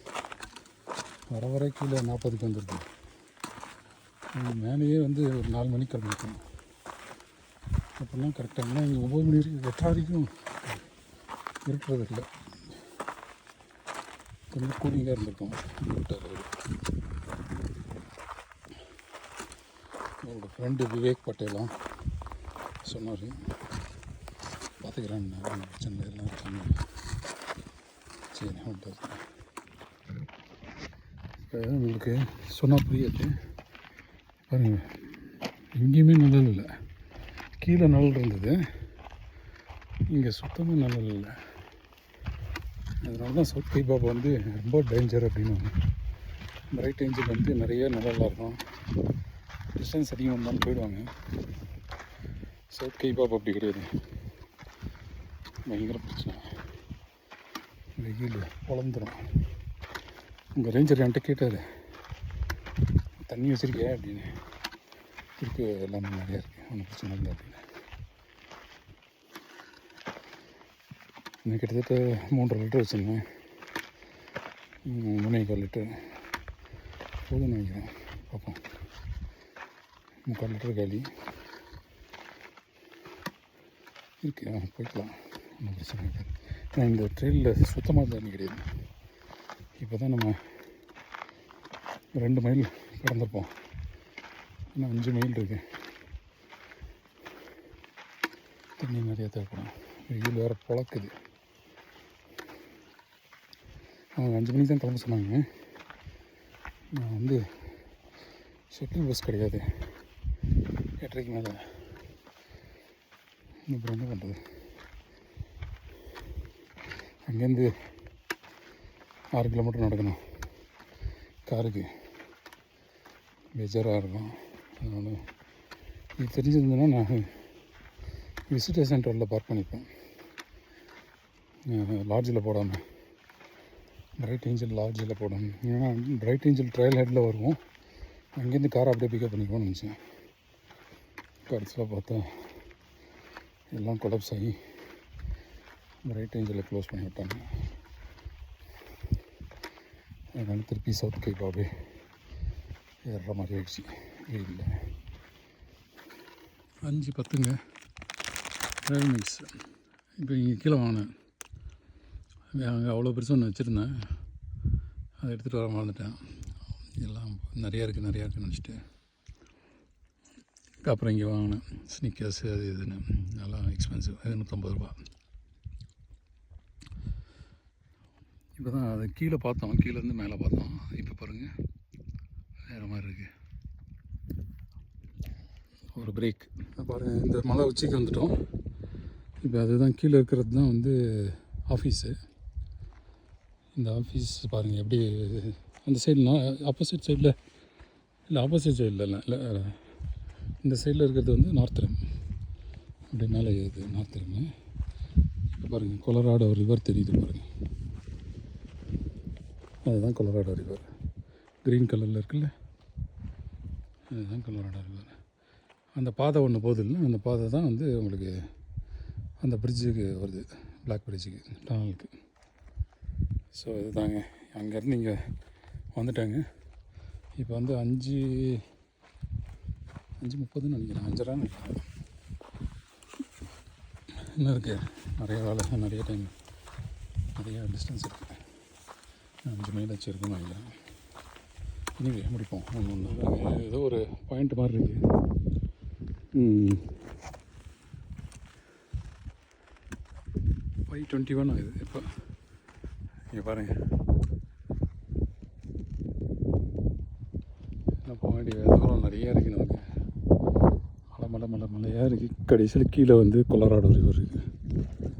வர கீழே 40க்கு வந்துருக்கு. மேலேயே வந்து ஒரு 4 மணிக்கு கிளம்பிருக்கணும். அப்போல்லாம் கரெக்டாக. ஏன்னா இங்கே 9 மணி வரைக்கும் 8 வரைக்கும் இருக்கிறது இல்லை. கொஞ்சம் கூலிங்காக இருந்திருக்கும். விட்டார் அவரோட ஃப்ரெண்டு விவேக் பட்டேலாம் சொன்னார், பார்த்துக்கிறேன் பிரச்சனை எல்லாம் இருக்காங்க. சரி விட்டார். இப்போ உங்களுக்கு சொன்னால் புரியாது. பாருங்கள், எங்கேயுமே நிழல் இல்லை. கீழே நிழல் இருந்தது, இங்கே சுத்தமாக நிழல் இல்லை. அதனால தான் சவுத் கைபாப் வந்து ரொம்ப டேஞ்சர் அப்படின்னு. பிரைட் ஏஞ்சல் வந்து நிறைய நிழலாக இருக்கும், டிஸ்டன்ஸ் அதிகம் இருந்தாலும் போயிடுவாங்க. சவுத் கைபாப் அப்படி கிடையாது, பயங்கர பிரச்சனை. வெயில் பொழந்துடும். உங்கள் ரேஞ்சர் என்கிட்ட கேட்டார், தண்ணி வச்சுருக்கியா அப்படின்னு. இருக்கு, எல்லாமே நிறையா இருக்குது, ஒன்றும் பிரச்சனை இல்லை அப்படின்னு. இன்னும் கிட்டத்தட்ட 3.5 லிட்டர் வச்சுருந்தேன். 3.25 லிட்டர் போதும்னு நினைக்கிறேன். பார்ப்போம். 3/4 லிட்டர் காலி இருக்கு. போய்க்கலாம், ஒன்றும் பிரச்சனை இருக்காது. ஏன்னா இந்த ட்ரெயினில் சுத்தமாக தண்ணி கிடையாது. இப்போ தான் நம்ம 2 மைல் கடந்திருப்போம், இன்னும் 5 மைல் இருக்குது. தண்ணி நிறையா தேவைப்படும். வெயில் வேறு பொழக்குது. அவங்க 5 மணிக்கு தான் கிளம்ப சொன்னாங்க. நான் வந்து ஷட்டில் பஸ் கிடையாது, 8:30க்கு மேலே. அப்புறம் என்ன பண்ணுறது? அங்கேருந்து 6 கிலோமீட்டர் நடக்கணும். காருக்கு பெஜாராக இருக்கும். அதனால் இது தெரிஞ்சிருந்ததுன்னா நான் விசிட்டர் சென்டரில் பார்க் பண்ணிப்பேன், லாட்ஜில் போடாமல். பிரைட் ஏஞ்சல் லாட்ஜில் போடாமல். ஏன்னா பிரைட் ஏஞ்சல் ட்ரையல் ஹெட்டில் வருவோம், அங்கேருந்து காரை அப்படியே பிக்கப் பண்ணிக்கோன்னு நினச்சேன். கடைசியில் பார்த்தா எல்லாம் கொலாப்ஸ் ஆகி பிரைட் ஏஞ்சலை க்ளோஸ் பண்ணி விட்டாங்க. அதனால் திருப்பி சவுத் கைபாபே ஏறுற மாதிரி ஆயிடுச்சு வெயிலில். 5:10ங்க ட்ரைவ் மிக்ஸ். இப்போ இங்கே கீழே வாங்கினேன். அங்கே அவ்வளோ பெருசு ஒன்று வச்சுருந்தேன், அதை எடுத்துகிட்டு வர மறந்துட்டேன். எல்லாம் நிறையா இருக்குன்னு நினச்சிட்டு அப்புறம் இங்கே வாங்கினேன். ஸ்னிக்கர்ஸு அது இதுன்னு நல்லா எக்ஸ்பென்சிவ், 150 ரூபா. இப்போ தான் அது கீழே பார்த்தோம், கீழேருந்து மேலே பார்த்தோம். இப்போ பாருங்கள் வேறு மாதிரி இருக்குது. ஒரு பிரேக் பாருங்கள். இந்த மலை உச்சிக்கு வந்துட்டோம். இப்போ அதுதான் கீழே இருக்கிறது தான் வந்து ஆஃபீஸு. இந்த ஆஃபீஸ் பாருங்கள் எப்படி அந்த சைடுனா ஆப்போசிட் சைடில் இல்லை, ஆப்போசிட் சைடில் இல்லை, இந்த சைடில் இருக்கிறது வந்து நார்த் ரிம். அப்படி மேலே இது நார்த் ரிம்மு. இப்போ பாருங்கள் கொலராடோ ரிவர் தெரியுது பாருங்கள், அதுதான் கொலராடோ ரிவர். க்ரீன் கலரில் இருக்குல்ல, அதுதான் கொலராடோ ரிவர். அந்த பாதை ஒன்று போகுது இல்லை, அந்த பாதை தான் வந்து உங்களுக்கு அந்த பிரிட்ஜுக்கு வருது, பிளாக் பிரிட்ஜுக்கு, டனலுக்கு. ஸோ இதுதாங்க, அங்கேருந்து இங்கே வந்துட்டாங்க. இப்போ வந்து 5:30 நினைக்கிறேன், 5:30 நினைக்கிறேன். இன்னும் இருக்குது நிறைய வேலை, நிறைய டைம், நிறைய டிஸ்டன்ஸ் இருக்குது. 5 மைல் வச்சு இருக்குன்னு நினைக்கிறேன். இனிவே முடிப்போம். ஒன்று ஏதோ ஒரு பாயிண்ட் மாதிரி இருக்குது. 5:21 ஆகுது இப்போ. இங்கே பாருங்கள், நிறையா இருக்குது நமக்கு. மலை மலை மலையாக இருக்குது. கடைசியில் கீழே வந்து கொலராடோ ரிவர் இருக்குது.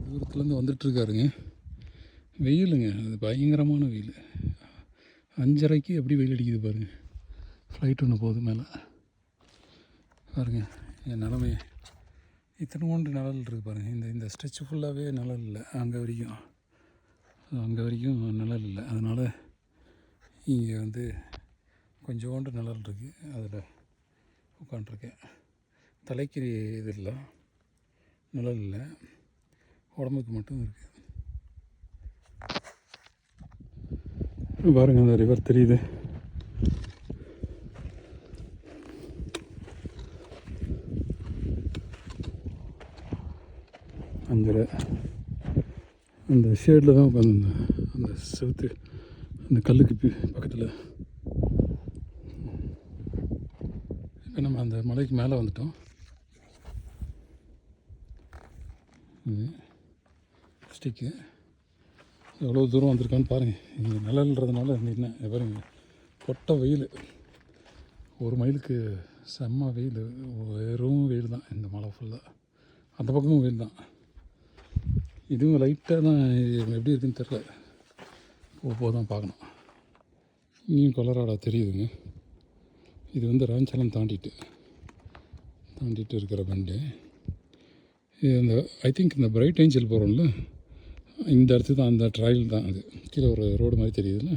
தூரத்துலேருந்து வந்துட்டுருக்காருங்க. வெயிலுங்க, அது பயங்கரமான வெயில். 5:30க்கு எப்படி வெயில் அடிக்குது பாருங்கள். ஃப்ளைட் ஒன்று போகுது மேலே பாருங்கள். என் நிலமை இத்தனை நிழல் இருக்குது பாருங்கள். இந்த ஸ்ட்ரெச் ஃபுல்லாகவே நிழல் இல்லை. அங்கே வரைக்கும் நிழல் இல்லை. அதனால் இங்கே வந்து கொஞ்சோண்டு நிழல் இருக்குது. அதில் உட்காண்ட்ருக்கேன். தலைக்கு இது இல்லை, நிழல் இல்லை, உடம்புக்கு மட்டும் இருக்குது. பாருங்கள் அந்த ரிவர் தெரியுது. அந்த ஷேடில் தான் உட்காந்துருந்தேன். அந்த செவுத்து அந்த கல்லுக்கு பக்கத்தில். இப்போ நம்ம அந்த மலைக்கு மேலே வந்துட்டோம். இது ஸ்டிக்கு எவ்வளோ தூரம் வந்திருக்கான்னு பாருங்கள். இங்கே நிழல்ன்றதுனால என்ன பாருங்க, கொட்டை வெயில். 1 மைலுக்கு செம்ம வெயில், வெறும் வெயில் தான் இந்த மலை ஃபுல்லாக. அந்த பக்கமும் வெயில் தான். இதுவும் லைட்டாக தான் எப்படி இருக்குன்னு தெரில. போக தான் பார்க்கணும். இங்கேயும் கொலராடோ தெரியுதுங்க. இது வந்து ராஞ்சலம் தாண்டிட்டு இருக்கிற பண்டு. இது இந்த ஐ திங்க் இந்த பிரைட் ஏஞ்சல் போகிறோம்ல, இந்த இடத்து தான் அந்த ட்ராயல் தான். அது கீழே ஒரு ரோடு மாதிரி தெரியுதுல்ல,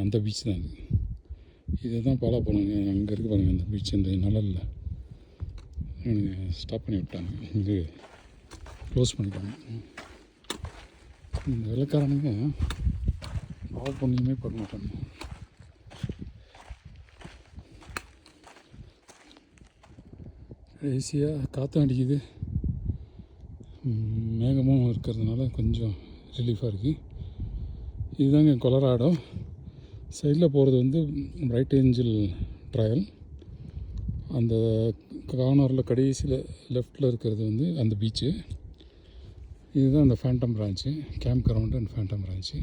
அந்த பீச் தான் அது. இதை தான் ஃபாலோ பண்ணுங்க. அங்கே இருக்கு பாருங்கள் அந்த பீச். இந்த நிழலில் ஸ்டாப் பண்ணி விட்டாங்க. இது க்ளோஸ் பண்ணிட்டாங்க. இந்த வெள்ளைக்காரனுங்க பாவ பொண்ணுமே பார்க்க மாட்டாங்க. ஈஸியாக காற்றும் அடிக்குது, மேகமும் இருக்கிறதுனால கொஞ்சம் ரிலீஃபாக இருக்குது. இதுதாங்க கொலராடோ. சைடில் போகிறது வந்து பிரைட் ஏஞ்சல் ட்ரையல். அந்த கார்னரில் கடைசியில் லெஃப்டில் இருக்கிறது வந்து அந்த பீச்சு. இதுதான் அந்த Phantom branch, camp ground and Phantom branch.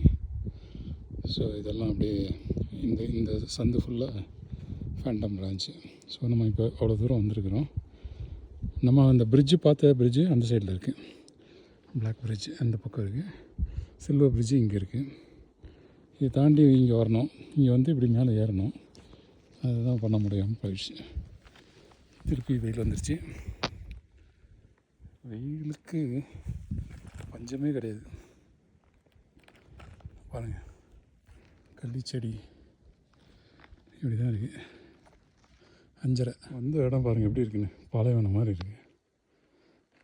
So இதெல்லாம் அப்படியே இந்த சந்து ஃபுல்லாக ஃபேண்டம் பிரான்ச்சு. ஸோ நம்ம இப்போ அவ்வளோ தூரம் வந்திருக்கிறோம். நம்ம அந்த பிரிட்ஜு பார்த்த பிரிட்ஜு அந்த சைடில் இருக்குது. பிளாக் பிரிட்ஜ் அந்த பக்கம் இருக்குது. சில்வர் பிரிட்ஜு இங்கே இருக்குது. இதை தாண்டி இங்கே வரணும். இங்கே வந்து இப்படி மேலே ஏறணும். அதுதான் பண்ண முடியாமல் போயிடுச்சு. திருப்பி வெயில் வந்துருச்சு. வெயிலுக்கு பஞ்சமே கிடையாது. பாருங்கள், கள்ளிச்செடி இப்படி தான் இருக்குது. 5:30 வந்த இடம் பாருங்கள் எப்படி இருக்குன்னு. பாலைவனம் மாதிரி இருக்குது.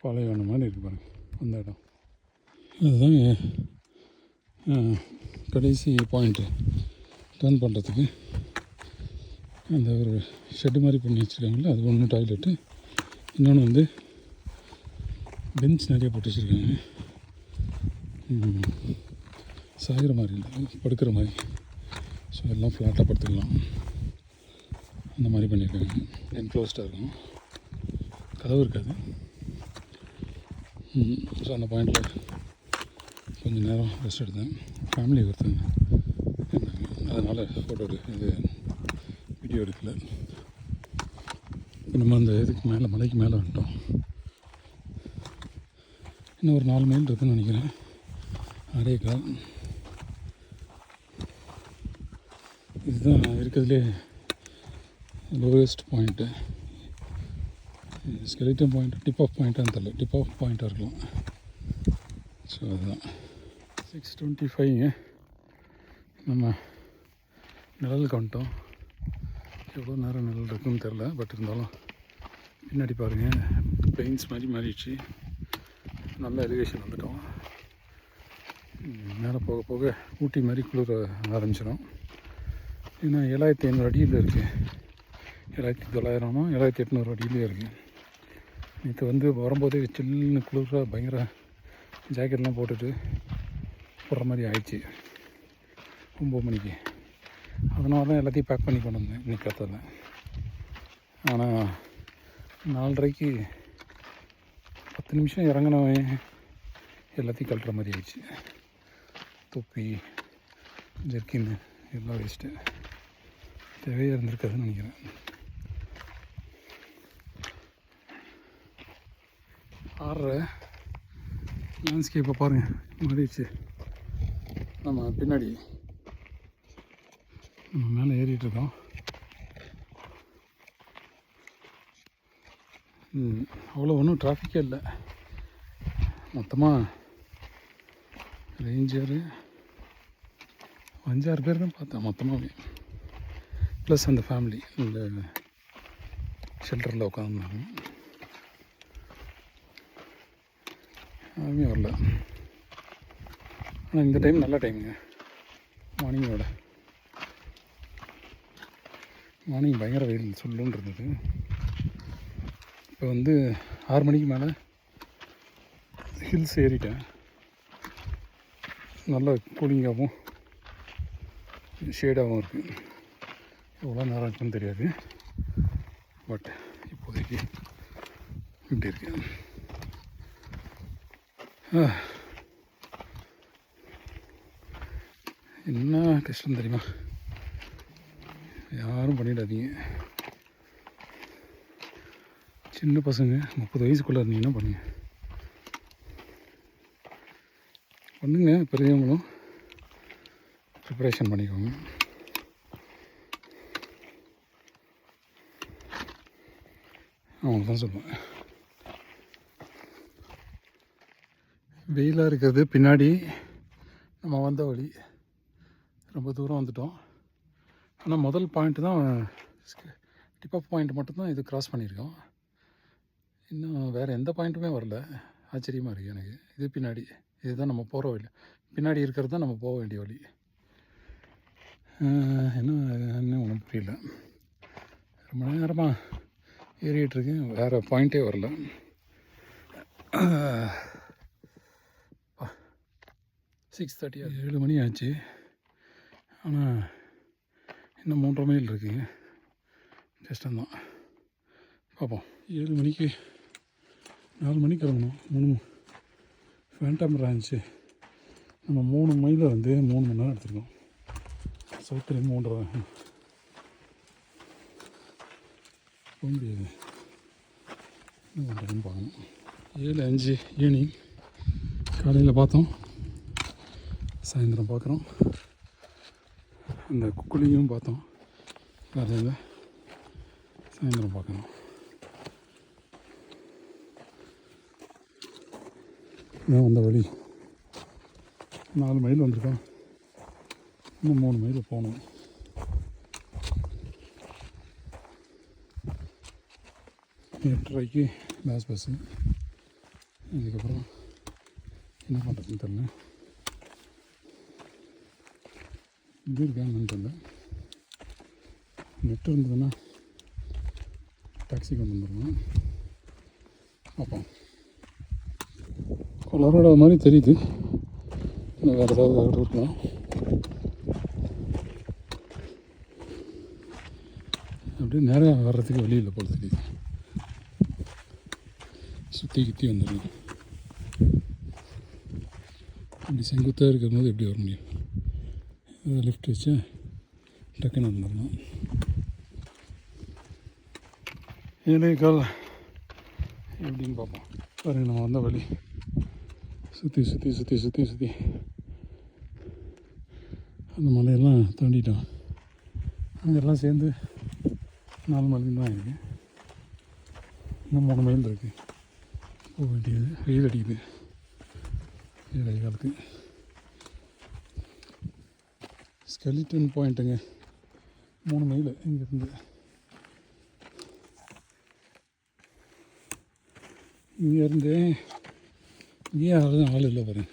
பாலைவனம் மாதிரி இருக்குது பாருங்கள் அந்த இடம். அதுதான் கடைசி பாயிண்ட்டு டர்ன் பண்ணுறதுக்கு. அந்த ஒரு ஷெட்டு மாதிரி பண்ணி வச்சுருக்காங்கல்ல, அது ஒன்று டாய்லெட்டு. இன்னொன்று வந்து பெஞ்ச் நிறைய போட்டு வச்சுருக்காங்க. சாகிற மாதிரி இல்லை, படுக்கிற மாதிரி. ஸோ எல்லாம் ஃப்ளாட்டாக படுத்துக்கலாம். அந்த மாதிரி பண்ணியிருக்காங்க. என்க்ளோஸ்டாக இருக்கும், கதவு இருக்காது. ஸோ அந்த பாயிண்டில் கொஞ்சம் நேரம் ரெஸ்ட் எடுத்தேன். ஃபேமிலி ஒருத்தங்க இருந்தாங்க, அதனால் ஃபோட்டோ இது வீடியோ எடுக்கலை. இப்போ நம்ம அந்த இதுக்கு மேலே மலைக்கு மேலே வந்துட்டோம். இன்னும் ஒரு 4 மைல் இருக்குதுன்னு நினைக்கிறேன். 6.25. இதுதான் இருக்கிறதுலே lowest point. Skeleton point, tip off பாயிண்ட்டான்னு தெரியல, டிப் ஆஃப் பாயிண்ட்டாக இருக்கலாம். ஸோ அதுதான் 6:25ங்க. நம்ம நிழலுக்கு வந்துட்டோம். எவ்வளோ நேரம் நிழல் இருக்குன்னு தெரில, பட் இருந்தாலும் பின்னாடி பாருங்கள் பிளெயின்ஸ் மாதிரி மாறிடுச்சு. நல்ல எலிவேஷன் வந்துட்டோம். மேலே போக போக ஊட்டி மாதிரி குளிர ஆரம்பிச்சிடும். ஏன்னா 7500 அடியில் இருக்குது. 7900 7800 அடியிலே இருக்குது. நேற்று வந்து வரும்போதே சில்லுன்னு குளிராக பயங்கர ஜாக்கெட்லாம் போட்டுட்டு போடுற மாதிரி ஆயிடுச்சு 9 மணிக்கு. அதனால தான் எல்லாத்தையும் பேக் பண்ணி கொண்டு வந்தேன் இன்றைக்கி கத்தல. ஆனால் 4:30க்கு 10 நிமிஷம் இறங்கினவன் எல்லாத்தையும் கழட்டுற மாதிரி ஆயிடுச்சு. தொப்பி, ஜெர்க்கின்னு எல்லாம் வேஸ்ட்டு. தேவையாக இருந்திருக்காதுன்னு நினைக்கிறேன். மாறுற லேண்ட்ஸ்கேப்பை பாருங்கள், மாறிடுச்சு. நம்ம பின்னாடி நம்ம மேலே ஏறிட்டுருக்கோம். அவ்வளோ ஒன்றும் டிராஃபிக்கே இல்லை. மொத்தமாக ரேஞ்சரு 5-6 பேர் தான் பார்த்தேன் மொத்தமாகவே, ப்ளஸ் அந்த ஃபேமிலி இந்த ஷெல்டரில் உட்காந்துருந்தாங்க. யாருமே வரல. ஆனால் இந்த டைம் நல்ல டைமுங்க, மார்னிங்கோட. மார்னிங் பயங்கர வெயில் சொல்லுன்னு இருந்தது. இப்போ வந்து 6 மணிக்கு மேலே ஹில்ஸ் ஏறிட்டேன். நல்ல கூலிங்காகவும் ஷேடாகவும் இருக்குது. எவ்வளோ நேரம் இருக்குன்னு தெரியாது, பட் இப்போதைக்கு இப்படி இருக்கு. என்ன கஷ்டம் தெரியுமா? யாரும் பண்ணிடாதீங்க. சின்ன பசங்க 30 வயசுக்குள்ளே இருந்தீங்கன்னா பண்ணுங்க. பெரியவங்களும் ப்ரிப்பரேஷன் பண்ணிக்கோங்க. அவங்க தான் சொல்லுவேன். வெயிலாக இருக்கிறது பின்னாடி நம்ம வந்த வழி. ரொம்ப தூரம் வந்துட்டோம். ஆனால் முதல் பாயிண்ட்டு தான், டிப் அப் பாயிண்ட் மட்டும்தான் இது கிராஸ் பண்ணியிருக்கோம். இன்னும் வேறு எந்த பாயிண்ட்டுமே வரல. ஆச்சரியமாக இருக்குது எனக்கு. இது பின்னாடி, இதுதான் நம்ம போகிற வழி. பின்னாடி இருக்கிறது தான் நம்ம போக வேண்டிய வழி. இன்னும் ஒன்றும் புரியல. ரொம்ப நேரமாக ஏறிட்டுருக்கேன், வேறு பாயிண்ட்டே வரல. 6:30 7 மணி ஆச்சு. ஆனால் இன்னும் 3.5 மைல் இருக்குங்க. கஷ்டம்தான். பார்ப்போம். 7 மணிக்கு 4 மணிக்கு கிளம்பணும். 3 ஃபேண்டம் ரான்ச்சு. நம்ம 3 மைலில் வந்து 3 மணி நேரம் எடுத்துருக்கோம். சவுத்துலேருந்து 3.5 போக முடியாது. என்ன பண்ணுறதுன்னு பார்க்கணும். 7:05 ஈவினிங். காலையில் பார்த்தோம், சாயந்தரம் பார்க்குறோம். அந்த குக்குலியும் பார்த்தோம், காலையில். சாயந்தரம் பார்க்கணும். இதான் வந்த வழி. 4 மைல் வந்திருக்கோம். இன்னும் 3 மைல் போகணும். எட்டரைக்கு பேஸ் பஸ்ஸு. அதுக்கப்புறம் என்ன பண்ணுறதுன்னு தெரியல. இது இருக்கான்னு தெரியல. நெட் இருந்ததுன்னா டாக்ஸி கொண்டு வந்துடுவோம். பார்ப்போம். கொலராடோ மாதிரி தெரியுது. இன்னும் வேறு ஏதாவது இருக்கலாம். அப்படியே நேராக வர்றதுக்கு வழி இல்லை போல தெரியுது. சுற்றி வந்துடுங்க. அப்படி செங்குத்தாக இருக்கிற போது எப்படி வர முடியும்? லிஃப்ட் வச்சா டக்குன்னு வந்துடலாம். 7:15 எப்படின்னு பார்ப்போம். பாருங்க, நம்ம வந்த வழி சுற்றி அந்த மலையெல்லாம் தாண்டிட்டோம். அங்கெல்லாம் சேர்ந்து 4 மைல் தான் இருக்குது. இன்னும் 3 மைல் இருக்குது போக வேண்டியது. வெயில் அடிக்குது 7:15. ஸ்கெலிட்டன் பாயிண்ட்டுங்க, 3 மைல் இங்கேருந்து. இங்கேருந்து இங்கேயே ஆள் இல்லை பாருங்க.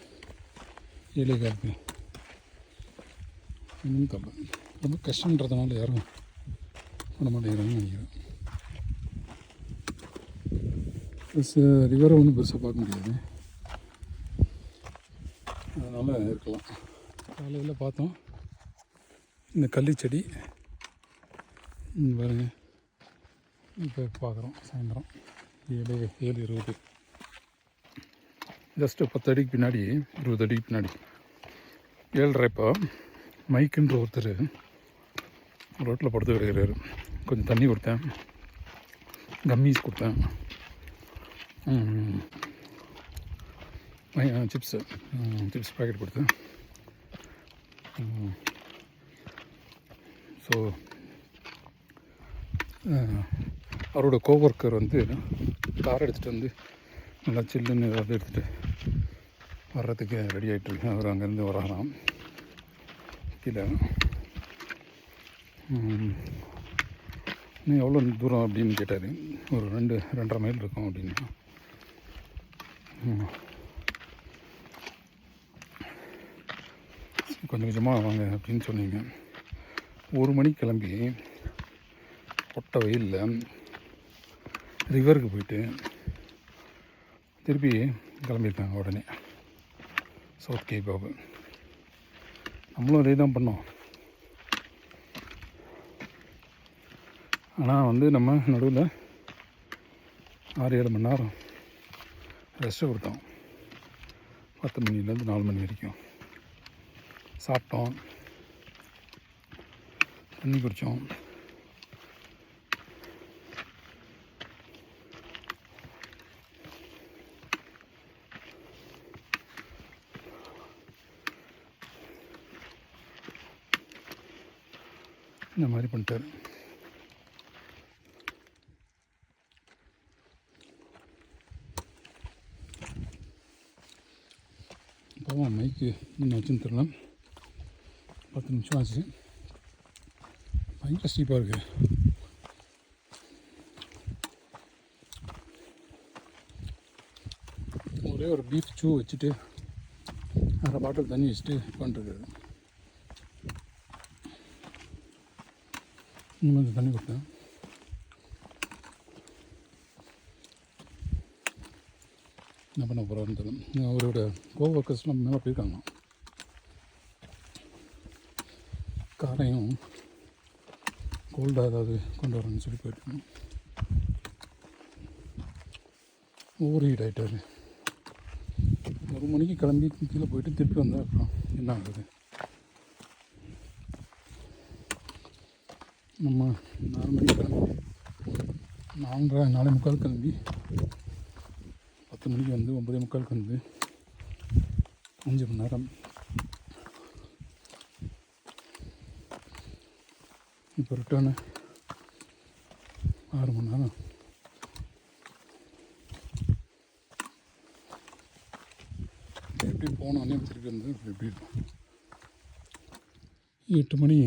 7:15 இன்னும் தப்பு. ரொம்ப கஷ்டன்றதுனால யாரும் பண்ண மாட்டேங்கிறாங்கன்னு நினைக்கிறேன். ப்ளஸ் ரிவரை ஒன்றும் பெருசாக பார்க்க முடியாது, அதனால் இருக்கலாம். காலையில் பார்த்தோம் இந்த கள்ளிச்செடி பாருங்க. இப்போ பார்க்குறோம் சாயந்தரம் 7:20. ஜஸ்ட்டு 10 அடிக்கு பின்னாடி, 20 அடிக்கு பின்னாடி 7:30. இப்போ மைக்குன்ற ஒருத்தர் ரோட்டில் படுத்து கிடக்கிறாரு. கொஞ்சம் தண்ணி கொடுத்தேன், கம்மீஸ் கொடுத்தேன். சிப்ஸு சிப்ஸ் பாக்கெட் கொடுத்தேன். ஸோ அவரோட கோவொர்க்கர் வந்து கார் எடுத்துகிட்டு வந்து நல்லா சில்லுன்னு ஏதாவது எடுத்துகிட்டு வர்றதுக்கு ரெடி ஆகிட்டுருக்கு. அவர் அங்கேருந்து வராராம் கீழே. இன்னும் எவ்வளோ தூரம் அப்படின்னு கேட்டார். ஒரு 2.5 மைல் இருக்கும் அப்படின்னு. கொஞ்சம் கொஞ்சமாக வாங்க அப்படின்னு சொன்னீங்க. 1 மணிக்கு கிளம்பி பொட்ட வெயிலில் ரிவருக்கு போயிட்டு திருப்பி கிளம்பியிருக்காங்க உடனே சவுத் கேப்பாவு. நம்மளும் அதே தான் பண்ணோம். ஆனால் வந்து நம்ம நடுவில் 6-7 மணி நேரம் ரெஸ்ட்டு கொடுத்தோம். 10 மணிலேருந்து 4 மணி வரைக்கும் சாப்பிட்டோம், தண்ணி குடித்தோம். இந்த மாதிரி பண்ணிட்டார். இப்போதான் மைக்கு என்ன வச்சுன்னு தெரியல. 10 நிமிஷம் ஆச்சு. பயங்கர ஸ்டீப்பாக இருக்குது. ஒரே ஒரு பீஃப் சூ வச்சுட்டு 1/2 பாட்டில் தண்ணி வச்சுட்டு உட்காந்துருக்காரு. இன்னும் கொஞ்சம் தண்ணி கொடுத்தேன். என்ன பண்ண போகிறாருன்னு தெரியல. அவரோட கோவொர்க்கர்ஸ்லாம் மேலே போயிருக்காங்க. காரையும் கோல்டாக ஏதாவது கொண்டு வரணும்னு சொல்லி போயிருக்கோம். ஓவர் ஹீட் ஆகிட்டார். 1 மணிக்கு கிளம்பி கீழே போயிட்டு திருப்பி வந்தால் அப்புறம் என்ன ஆகுது? நம்ம 4 மணிக்கு கிளம்பி 4:45 கிளம்பி 10 மணிக்கு வந்து 9:45 வந்து 5 மணி நேரம். இப்போ ரிட்டர்னு 6 மணி நேரம். எப்படி போனோன்னே திருப்பி வந்து எப்படி இருக்கும்? 8 மணி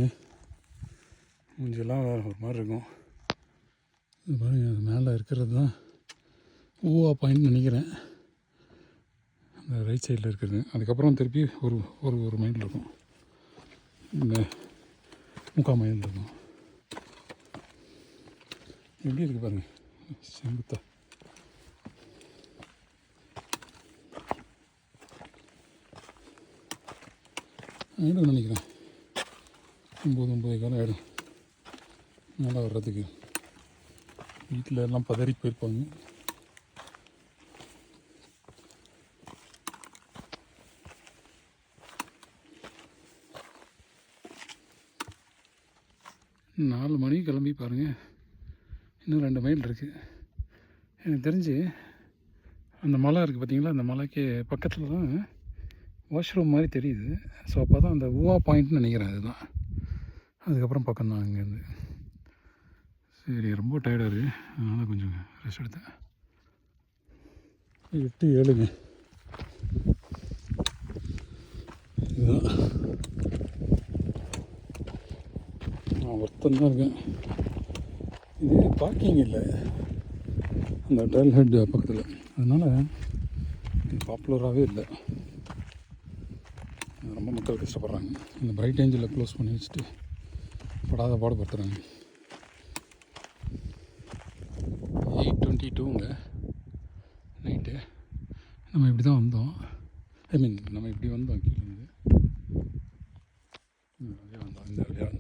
மூஞ்செல்லாம் ஒரு மாதிரி இருக்கும். இது பாருங்க, அது மேலே இருக்கிறது தான் ஊவா பாயிண்ட் நினைக்கிறேன். அந்த ரைட் சைடில் இருக்கிறது. அதுக்கப்புறம் திருப்பி ஒரு மைல் இருக்கும். இந்த 3/4 மைல் இருக்கும். எப்படி இருக்குது பாருங்கள் செங்குத்தா. ஆகிடும் நினைக்கிறேன். 9 ஆகிடும் மேலே வர்றதுக்கு. வீட்டில் எல்லாம் பதறி போயிருப்பாங்க. நாலு மணிக்கு கிளம்பி பாருங்கள், இன்னும் 2 மைல் இருக்குது. எனக்கு தெரிஞ்சு அந்த மலை இருக்குது பார்த்தீங்களா, அந்த மலைக்கு பக்கத்தில் தான் வாஷ்ரூம் மாதிரி தெரியுது. ஸோ அப்போ தான் அந்த ஊவா பாயிண்ட்னு நினைக்கிறேன். அதுதான். அதுக்கப்புறம் பக்கம்தான் அங்கேருந்து. சரி, ரொம்ப டயர்டாக இருக்குது, அதனால் கொஞ்சம் ரெஸ்ட் எடுத்தேன். 8-7ங்க இதுதான். நான் ஒருத்தன் தான் இருக்கேன். இது பார்க்கிங் இல்லை அந்த ட்ரையல் ஹெட் பக்கத்தில், அதனால் இது பாப்புலராகவே இல்லை. ரொம்ப மக்கள் கஷ்டப்படுறாங்க. இந்த பிரைட் ஏஞ்சலில் க்ளோஸ் பண்ணி வச்சுட்டு படாத பாடுபடுத்துகிறாங்க. 8:22ங்க நைட்டு. நம்ம இப்படி தான் வந்தோம். நம்ம இப்படி வந்தோம் கீழேருந்து. இந்த வழியாக வந்தோம்.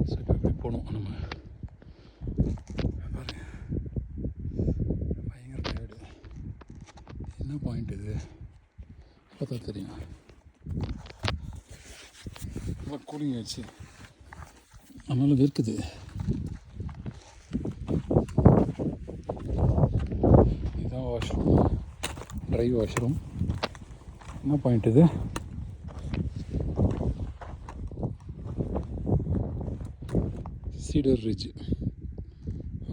ஸோ இப்போ இப்படி போனோம் நம்ம. பாருங்க, பயங்கர டயர்டு. என்ன பாயிண்ட் இது பார்த்தா தெரியும். நல்லா கூலிங் ஆயிடுச்சு, அதனால இருக்குது. இதுதான் வாஷ்ரூம், ட்ரை வாஷ்ரூம். என்ன பாயிண்ட் இது? சீடர் ரிட்ஜ்.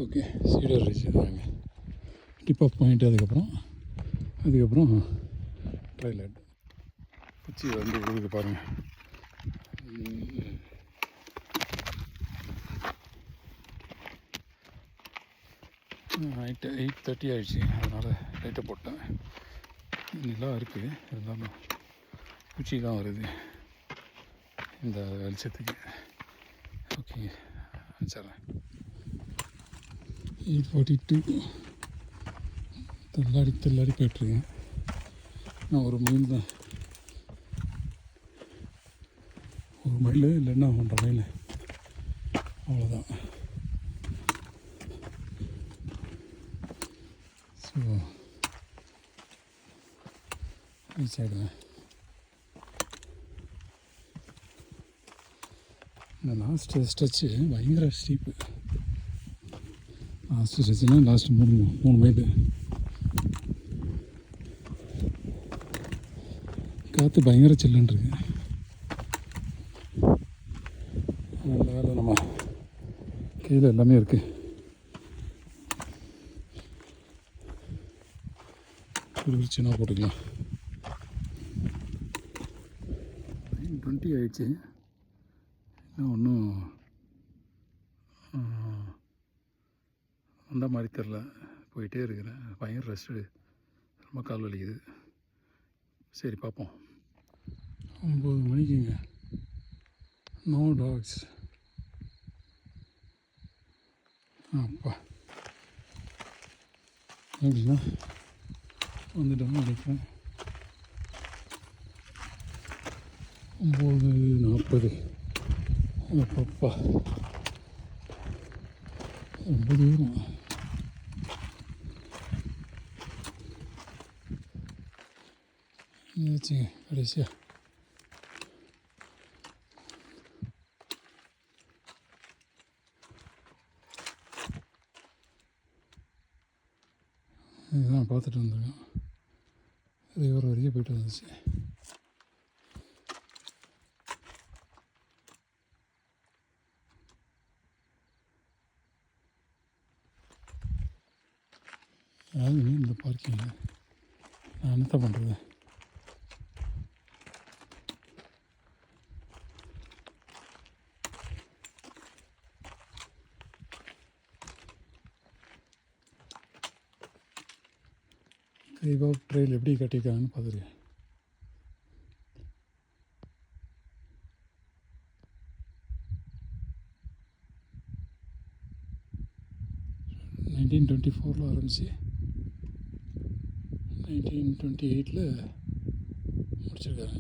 ஓகே, சீடர் ரிட்ஜ் தாங்க டிப் ஆஃப் பாயிண்ட். அதுக்கப்புறம் ட்ரையல் ஹெட். குச்சி வந்து விழுது பாருங்கள். நைட்டு 8:30 ஆகிடுச்சு. அதனால் லைட்டை போட்டேன். நிலா இருக்குது, இருந்தாலும் பூச்சி தான் வருது இந்த வெளிச்சத்துக்கு. ஓகே, வச்சிட்றேன். 8:42. தள்ளாடி போய்ட்டுருக்கேன். நான் ஒரு மைல் தான், ஒரு மைல் இல்லைன்னா 1.5 மைல், அவ்வளோதான். ஸோ ரீச் ஆகிடுவேன். இந்த லாஸ்ட் ஸ்ட்ரெச்சு பயங்கர ஸ்டீப்பு. லாஸ்ட் ஸ்ட்ரெச்சுனா லாஸ்ட் 3 மைல். காற்று பயங்கர சில்லுன்னு இருக்கு. நல்ல வேலை நம்ம கையில் எல்லாமே இருக்குது. குளிர்ச்சினா போட்டுக்கலாம். 9:20 ஆயிடுச்சு. இன்னும் ஒன்றும் அந்த மாதிரி தெரில. போயிட்டே இருக்கிறேன். பயங்கர ரெஸ்ட்டு, ரொம்ப கால் வலிக்குது. சரி, பார்ப்போம். 9 மணிக்குங்க. No tax. அப்பா, எப்படின்னா வந்துட்டோம்னு நினைக்கிறேன். 9:40. அப்பப்பா, ரொம்ப தூரம். வச்சுங்க கடைசியாக. இதுதான் பார்த்துட்டு வந்திருக்கோம். ரிவர் வரைக்கும் போய்ட்டு வந்துச்சு. அதாவது இந்த பார்க்கிங்கில் நான் என்னத்த பண்ணுறது? கைபாப் ட்ரெயில் எப்படி கட்டியிருக்காங்கன்னு பார்த்துருக்கேன். நைன்டீன் 1924 ஆரம்பிச்சு 1928 முடிச்சிருக்காங்க.